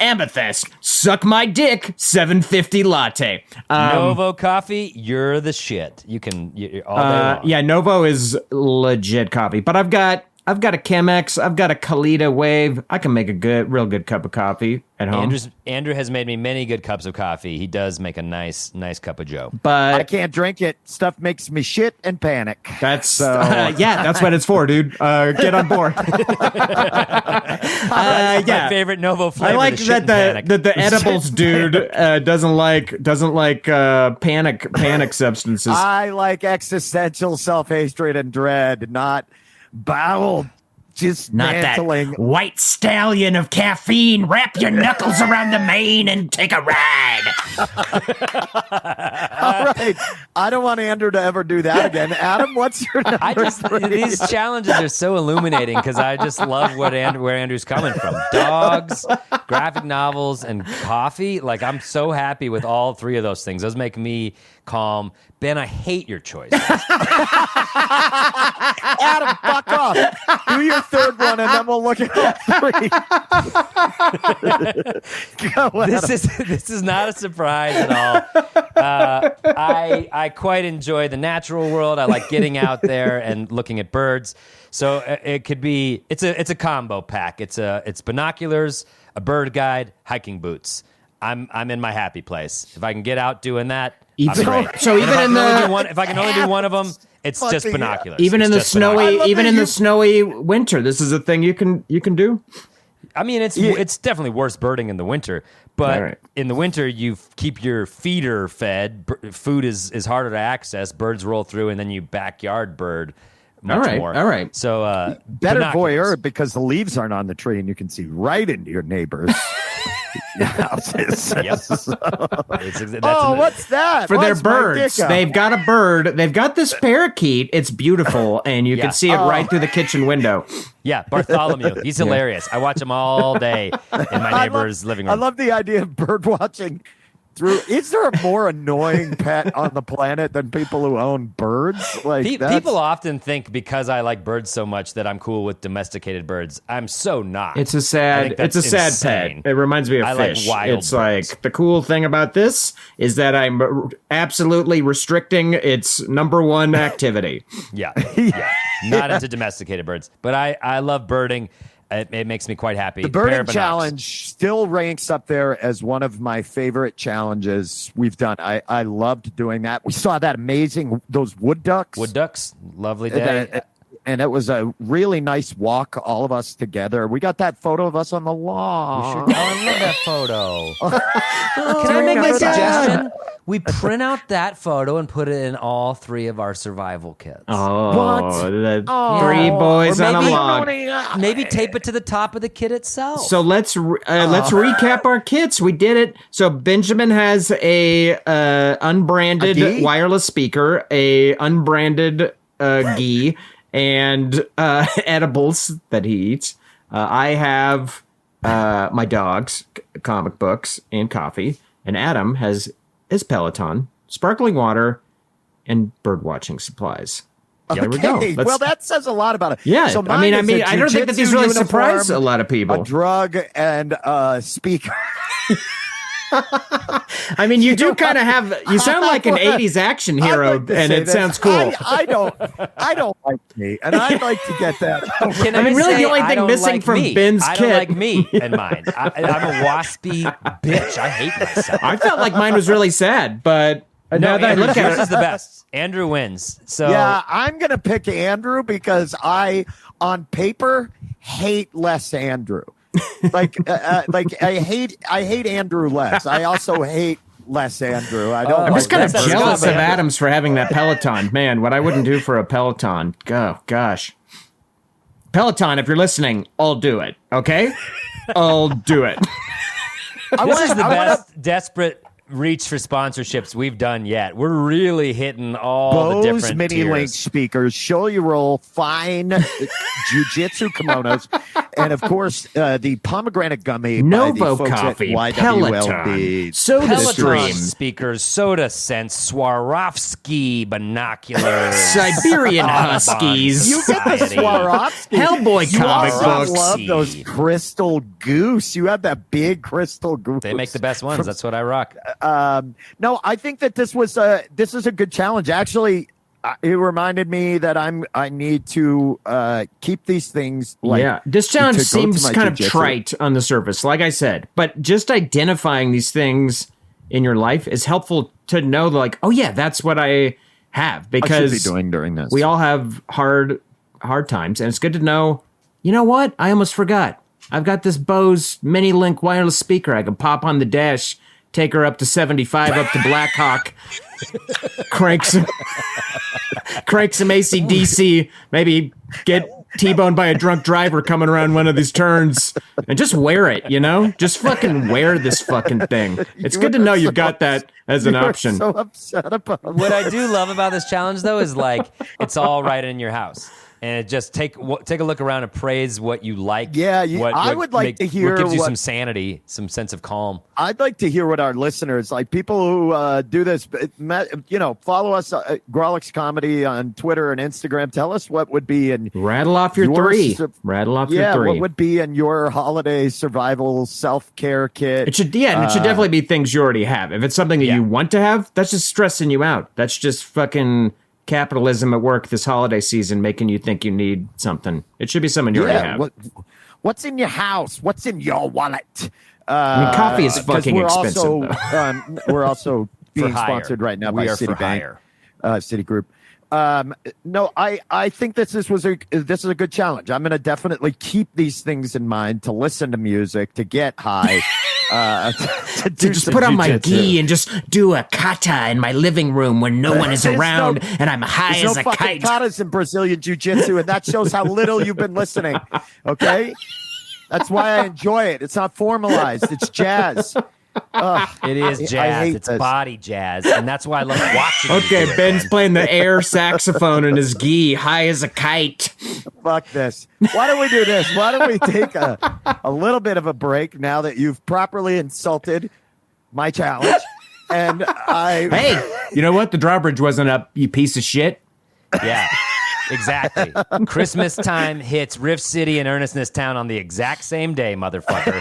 Amethyst, suck my dick, $7.50 latte. Novo coffee, you're the shit. You're all day long. Yeah, Novo is legit coffee, but I've got a Chemex, I've got a Kalita Wave. I can make a real good cup of coffee at home. Andrew has made me many good cups of coffee. He does make a nice cup of joe. But I can't drink it. Stuff makes me shit and panic. That's that's what it's for, dude. Get on board. My favorite Novo flavor. I like that the edibles dude doesn't like panic substances. I like existential self-hatred and dread, not bowel dismantling. Not that white stallion of caffeine. Wrap your knuckles around the mane and take a ride. All right. I don't want Andrew to ever do that again. Adam, what's your number 3? These challenges are so illuminating because I just love where Andrew's coming from. Dogs, graphic novels, and coffee. Like, I'm so happy with all three of those things. Those make me calm. Ben, I hate your choice. Adam, fuck off. Do your third one, and then we'll look at all 3. Go, Adam. This is not a surprise at all. I quite enjoy the natural world. I like getting out there and looking at birds. So it could be it's a combo pack. It's binoculars, a bird guide, hiking boots. I'm in my happy place. If I can get out doing that, I'm great. So even in if I can only do one of them, it's just binoculars. even in It's the just binoculars. in the snowy winter, this is a thing you can do. I mean, it's definitely worse birding in the winter. But Right. in the winter, you keep your feeder fed. Food is harder to access. Birds roll through, and then you backyard bird much more. All right. So Better binoculars. voyeur because the leaves aren't on the tree and you can see right into your neighbors. houses. Yep. What's that? For their What's my birds, dick up? they've got a bird. They've got this parakeet. It's beautiful, and you Yeah. can see it right through the kitchen window. Yeah, Bartholomew. He's hilarious. I watch him all day in my neighbor's living room. I love the idea of bird watching through. Is there a more annoying pet on the planet than people who own birds? Like People often think because I like birds so much that I'm cool with domesticated birds. I'm so not. It's a I sad. think that's It's a sad insane. pet. It reminds me of I like fish. wild It's birds. like the cool thing about this is that I'm absolutely restricting its number one activity. Yeah. Not into domesticated birds, but I love birding. It makes me quite happy. The birding challenge still ranks up there as one of my favorite challenges we've done. I loved doing that. We saw that amazing, those wood ducks. Wood ducks, lovely day. And it was a really nice walk, all of us together. We got that photo of us on the lawn. I love that photo. Can I make a suggestion? We print out that photo and put it in all 3 of our survival kits. Oh, the Oh. 3 boys Or on a maybe- log. Maybe tape it to the top of the kit itself. So let's recap our kits. We did it. So Benjamin has a unbranded A ghee? wireless speaker, a unbranded ghee, and edibles that he eats. I have my dogs, comic books, and coffee. And Adam has his Peloton, sparkling water, and bird watching supplies. There we go. Okay, well, that says a lot about it. Yeah, So I mean, mine is a I don't think that these jiu-jitsu really uniform, surprise a lot of people. A drug and a speaker. I mean, you do kind of have. You sound like an '80s action I'd hero, like to and say it this. sounds cool. I don't like me, and I'd like to get that. Can I mean, really, say the only I thing don't missing like from me. Ben's I kit- don't like me and mine. I'm a waspy bitch. I hate myself. I felt like mine was really sad, but now that I Andrew, look yours at is it, the best. Andrew wins. So Yeah, I'm gonna pick Andrew because I, on paper, hate less Andrew. Like I hate Andrew less. I also hate less Andrew. I don't. I'm just kind of that's jealous good, of man. Adams for having that Peloton. Man, what I wouldn't do for a Peloton. Oh, gosh. Peloton, if you're listening, I'll do it. Okay, I'll do it. this is the best desperate reach for sponsorships we've done yet. We're really hitting all the Bose different mini link tiers. speakers, show you roll, fine jujitsu kimonos, and of course the pomegranate gummy by the Novo folks coffee, at Peloton, YWLB. Soda Peloton Stream, speakers, Soda Sense, Swarovski binoculars, Siberian Huskies, You get the Society. Swarovski. Hellboy You comic also books. love those crystal goose. You have that big crystal goose. They make the best ones. That's what I rock. No, I think that this is a good challenge. Actually, it reminded me that I need to keep these things. Like, yeah, this challenge to go to seems my kind of jujitsu. trite on the surface, like I said, but just identifying these things in your life is helpful to know, like, oh yeah, that's what I have, I because should be doing during this. we all have hard times, and it's good to know, you know what? I almost forgot. I've got this Bose mini link wireless speaker. I can pop on the dash, take her up to 75, up to Blackhawk, crank some AC/DC, maybe get T-boned by a drunk driver coming around one of these turns, and just wear it, you know? Just fucking wear this fucking thing. It's good to know you've got that as an You were option. so upset about What I do love about this challenge, though, is like it's all right in your house. and just take a look around and praise what you like. Yeah, I would like to hear what gives you what- some sanity, some sense of calm. I'd like to hear what our listeners, like people who do this, follow us, Grawlix Comedy on Twitter and Instagram. Tell us what would be in Rattle off your three. Rattle off your three. What would be in your holiday survival self-care kit? It should definitely be things you already have. If it's something that you want to have, that's just stressing you out. That's just fucking capitalism at work this holiday season, making you think you need something. It should be something you already have. What's in your house? What's in your wallet? I mean, coffee is fucking expensive. We're also being hire. sponsored right now by We are for Citibank, hire. Citigroup. No, I think this is a good challenge. I'm going to definitely keep these things in mind to listen to music, to get high, to Just put on my gi and just do a kata in my living room when no one is around and I'm high There's as no a fucking kite. katas in Brazilian jiu-jitsu, and that shows how little you've been listening. Okay, that's why I enjoy it. It's not formalized. It's jazz. It is I jazz. hate It's this. body jazz, and that's why I love watching. you Okay, do it, Ben's man. playing the air saxophone in his gi, high as a kite. Fuck this. Why don't we do this? Why don't we take a little bit of a break now that you've properly insulted my challenge? And Hey, you know what? The drawbridge wasn't up, you piece of shit. Yeah, exactly. Christmas time hits Rift City and Earnestness Town on the exact same day, motherfucker.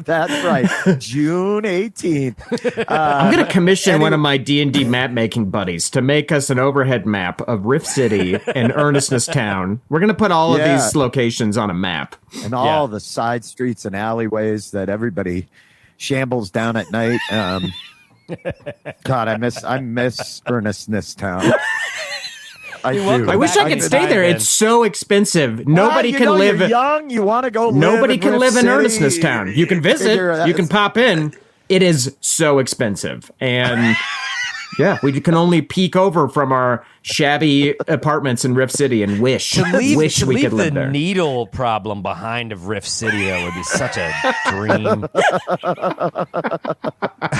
That's right. June 18th. I'm going to commission one of my D&D map-making buddies to make us an overhead map of Rift City and Earnestness Town. We're going to put all of Yeah. these locations on a map. And all the side streets and alleyways that everybody shambles down at night. God, I miss Earnestness Town. I do. I wish back I in could the stay time, there. Ben. It's so expensive. Nobody Well, can live. You're young. You want to go. Nobody can live in Rift Earnestness City. Town. You can visit. Figure You can pop in. It is so expensive, and yeah, we can only peek over from our shabby apartments in Rift City and wish we leave could live the there. needle problem behind of Rift City, though, would be such a dream.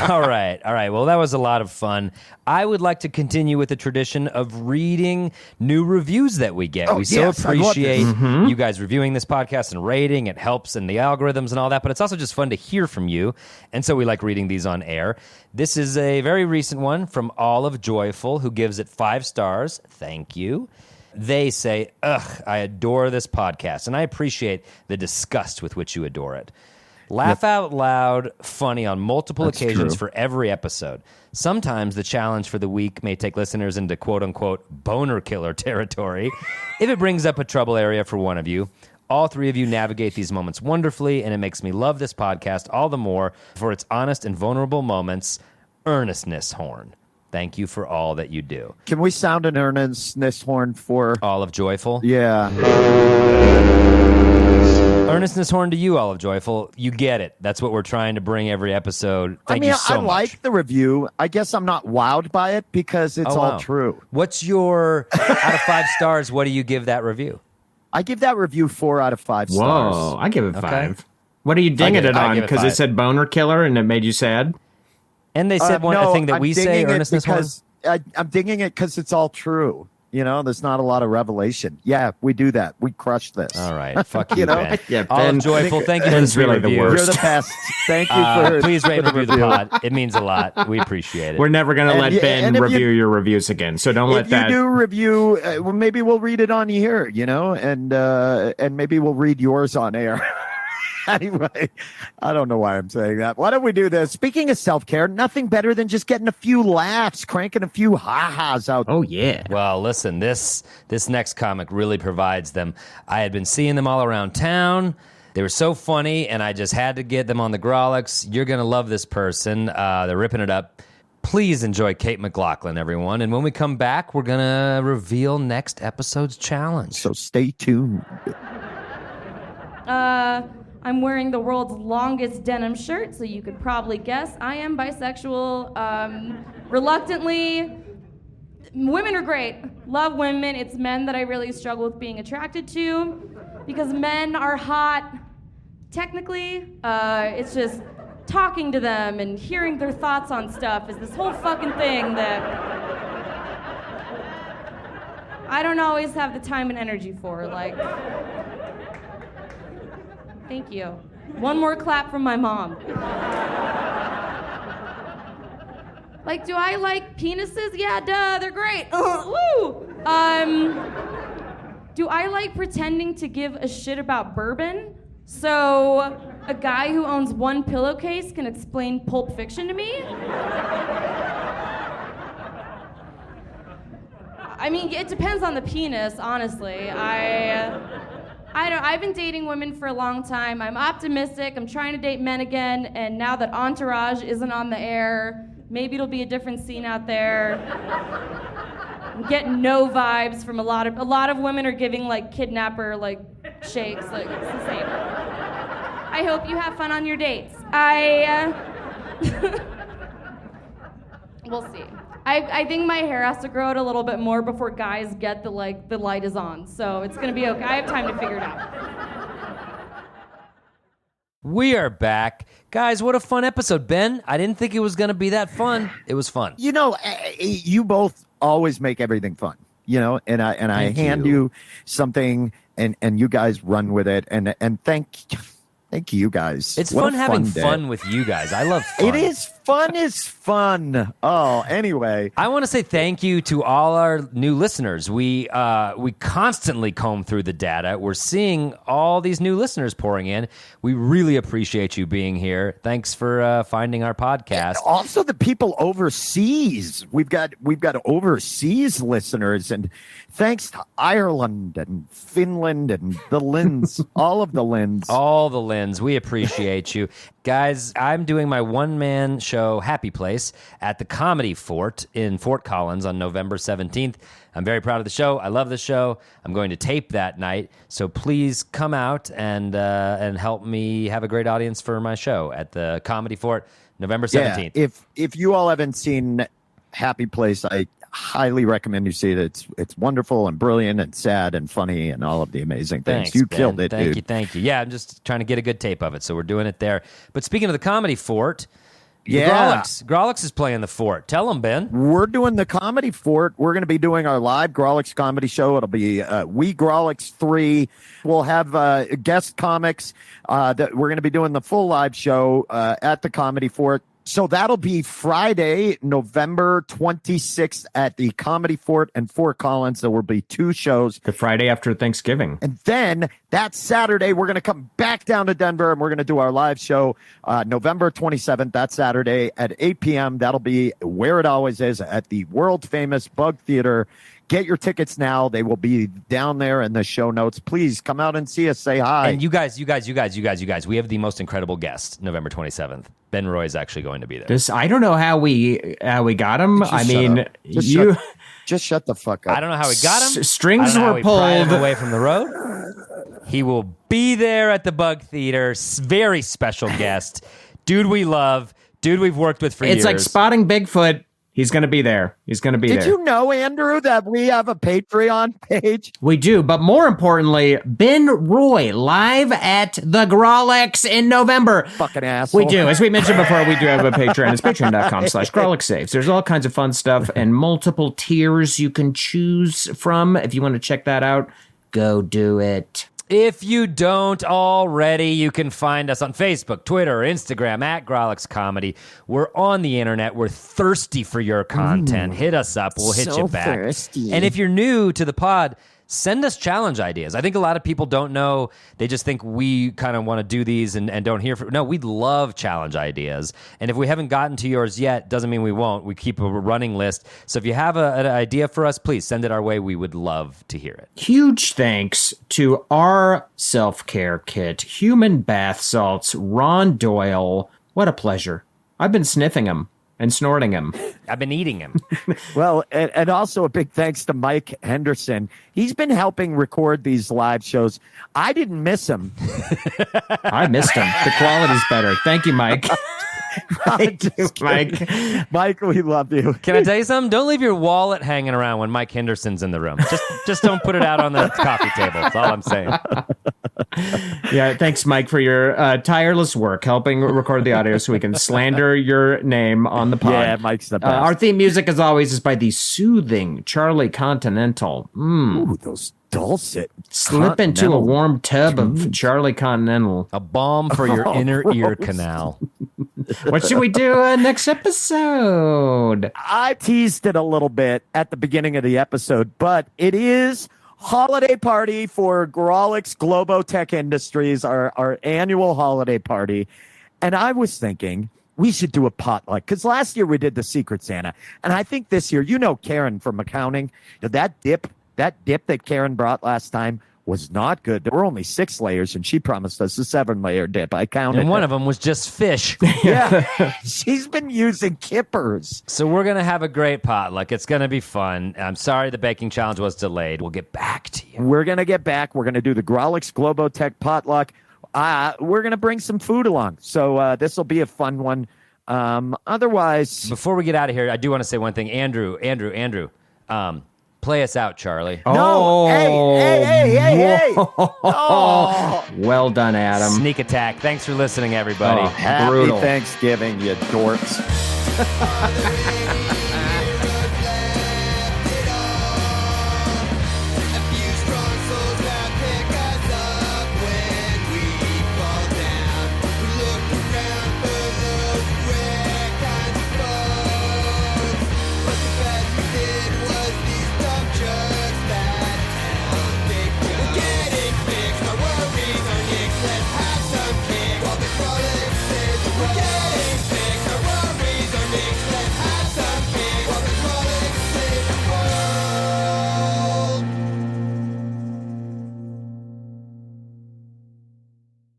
All right. Well, that was a lot of fun. I would like to continue with the tradition of reading new reviews that we get. We so yes, I love this. appreciate Mm-hmm. you guys reviewing this podcast and rating. It helps in the algorithms and all that, but it's also just fun to hear from you. And so we like reading these on air. This is a very recent one from All of Joyful, who gives it 5 stars. Thank you. They say, ugh, I adore this podcast, and I appreciate the disgust with which you adore it. Laugh out loud, funny on multiple occasions for every episode. Sometimes the challenge for the week may take listeners into quote-unquote boner killer territory if it brings up a trouble area for one of you. All 3 of you navigate these moments wonderfully, and it makes me love this podcast all the more for its honest and vulnerable moments. Earnestness Horn. Thank you for all that you do. Can we sound an earnestness horn for? All of Joyful. Yeah. Earnestness Horn to you, All of Joyful. You get it. That's what we're trying to bring every episode. Thank you so I much. like the review. I guess I'm not wowed by it because it's Oh, all wow. true. What's your, out of 5 stars, what do you give that review? I give that review 4 out of 5 stars. Whoa, I give it 5. Okay. What are you dinging it I on? give it Because it 5. said boner killer and it made you sad? And they said No, a thing that I'm we say, dinging it Earnestness Horn. because I'm dinging it because it's all true. You know, there's not a lot of revelation. Yeah, we do that. We crush this. All right. Fuck you, You know? Ben. Yeah, All Ben- of Joyful, thank you for Ben's this really the review. worst. You're the best. Thank you for Please rate and for the review the pod. It means a lot. We apprate it. We're never going to And let you- Ben and if you- review your reviews again, so don't let If that... you do review, well, maybe we'll read it on here, you know, and maybe we'll read yours on air. Anyway, I don't know why I'm saying that. Why don't we do this? Speaking of self-care, nothing better than just getting a few laughs, cranking a few ha-has out. Oh, yeah. Well, listen, this next comic really provides them. I had been seeing them all around town. They were so funny, and I just had to get them on the Grawlix. You're going to love this person. They're ripping it up. Please enjoy Kate McLaughlin, everyone. And when we come back, we're going to reveal next episode's challenge. So stay tuned. I'm wearing the world's longest denim shirt, so you could probably guess I am bisexual. Reluctantly, women are great. Love women. It's men that I really struggle with being attracted to because men are hot. Technically, it's just talking to them and hearing their thoughts on stuff is this whole fucking thing that I don't always have the time and energy for. Like, thank you. One more clap from my mom. Like, do I like penises? Yeah, duh, they're great. Woo! Do I like pretending to give a shit about bourbon? So a guy who owns one pillowcase can explain Pulp Fiction to me? I mean, it depends on the penis, honestly. I've been dating women for a long time. I'm optimistic. I'm trying to date men again, and now that Entourage isn't on the air, maybe it'll be a different scene out there. I'm getting no vibes from a lot of women are giving like kidnapper like shakes. Like, it's the same. I hope you have fun on your dates. We'll see. I think my hair has to grow out a little bit more before guys get the light is on. So it's gonna be okay. I have time to figure it out. We are back. Guys, what a fun episode. Ben, I didn't think it was going to be that fun. It was fun. You know, you both always make everything fun, you know, and I hand you something and you guys run with it. And thank you guys. It's What fun a having day. fun with you guys. I love fun. It is fun. Oh, anyway. I want to say thank you to all our new listeners. We constantly comb through the data. We're seeing all these new listeners pouring in. We really appreciate you being here. Thanks for finding our podcast. Also, the people overseas. We've got overseas listeners, and thanks to Ireland and Finland and the Lins, all of the Lins. All the Lins, we appreciate you. Guys, I'm doing my one-man show, Happy Place, at the Comedy Fort in Fort Collins on November 17th. I'm very proud of the show. I love the show. I'm going to tape that night. So please come out and help me have a great audience for my show at the Comedy Fort, November 17th. Yeah, if you all haven't seen Happy Place, I highly recommend you see it. It's wonderful and brilliant and sad and funny and all of the amazing things. Thanks, You Ben. killed it, Thank dude. you, thank you. Yeah, I'm just trying to get a good tape of it, so we're doing it there. But speaking of the Comedy Fort, Yeah. Grawlix is playing the Fort. Tell them, Ben. We're doing the Comedy Fort. We're going to be doing our live Grawlix comedy show. It'll be We Grawlix 3. We'll have guest comics. That we're going to be doing the full live show at the Comedy Fort. So that'll be Friday, November 26th at the Comedy Fort in Fort Collins. There will be 2 shows. The Friday after Thanksgiving. And then that Saturday, we're going to come back down to Denver and we're going to do our live show November 27th, that Saturday at 8 p.m. That'll be where it always is at the world famous Bug Theater. Get your tickets now. They will be down there in the show notes. Please come out and see us. Say hi. And you guys, we have the most incredible guest November 27th. Ben Roy is actually going to be there. I don't know how we got him. Just I shut mean, up. Just you Just shut the fuck up. I don't know how he got him. Strings I don't know how were he pried him pulled. away from the road. He will be there at the Bug Theater. Very special guest. Dude we love. Dude we've worked with for years. It's like spotting Bigfoot. He's going to be there. He's going to be there. Did you know, Andrew, that we have a Patreon page? We do, but more importantly, Ben Roy live at the Grawlix in November. Fucking asshole. We do. As we mentioned before, we do have a Patreon. It's patreon.com/Grawlix Saves. There's all kinds of fun stuff and multiple tiers you can choose from. If you want to check that out, go do it. If you don't already, you can find us on Facebook, Twitter, Instagram, at Grawlix Comedy. We're on the internet. We're thirsty for your content. Hit us up. We'll hit you back. thirsty. And if you're new to the pod, send us challenge ideas. I think a lot of people don't know. They just think we kind of want to do these and don't hear from. No, we love challenge ideas. And if we haven't gotten to yours yet, doesn't mean we won't. We keep a running list. So if you have an idea for us, please send it our way. We would love to hear it. Huge thanks to our self-care kit, human bath salts, Ron Doyle. What a pleasure. I've been sniffing them and snorting them. I've been eating him. Well, and also a big thanks to Mike Henderson. He's been helping record these live shows. I didn't miss him. I missed him. The quality's better. Thank you, Mike. Thank you, Mike. Mike, we love you. Can I tell you something? Don't leave your wallet hanging around when Mike Henderson's in the room. Just don't put it out on the coffee table. That's all I'm saying. Yeah, thanks, Mike, for your tireless work helping record the audio so we can slander your name on the pod. Yeah, Mike's the best. Our theme music, as always, is by the soothing Charlie Continental. Ooh, those dulcet. Slip into a warm tub of Charlie Continental. A balm for your inner ear canal. What should we do next episode? I teased it a little bit at the beginning of the episode, but it is holiday party for Grawlix Globotech Industries, our annual holiday party. And I was thinking we should do a potluck because last year we did the Secret Santa. And I think this year, you know, Karen from accounting, that dip that Karen brought last time was not good. There were only 6 layers, and she promised us a 7-layer dip. I counted. And one of them was just fish. Yeah, she's been using kippers. So we're going to have a great potluck. It's going to be fun. I'm sorry the baking challenge was delayed. We'll get back to you. We're going to get back. We're going to do the Grawlix Globotech potluck. We're going to bring some food along. So this will be a fun one. Otherwise... Before we get out of here, I do want to say one thing. Andrew, play us out, Charlie. No, hey. Oh. Well done, Adam. Sneak attack. Thanks for listening, everybody. Oh, Happy brutal. Thanksgiving, you dorks.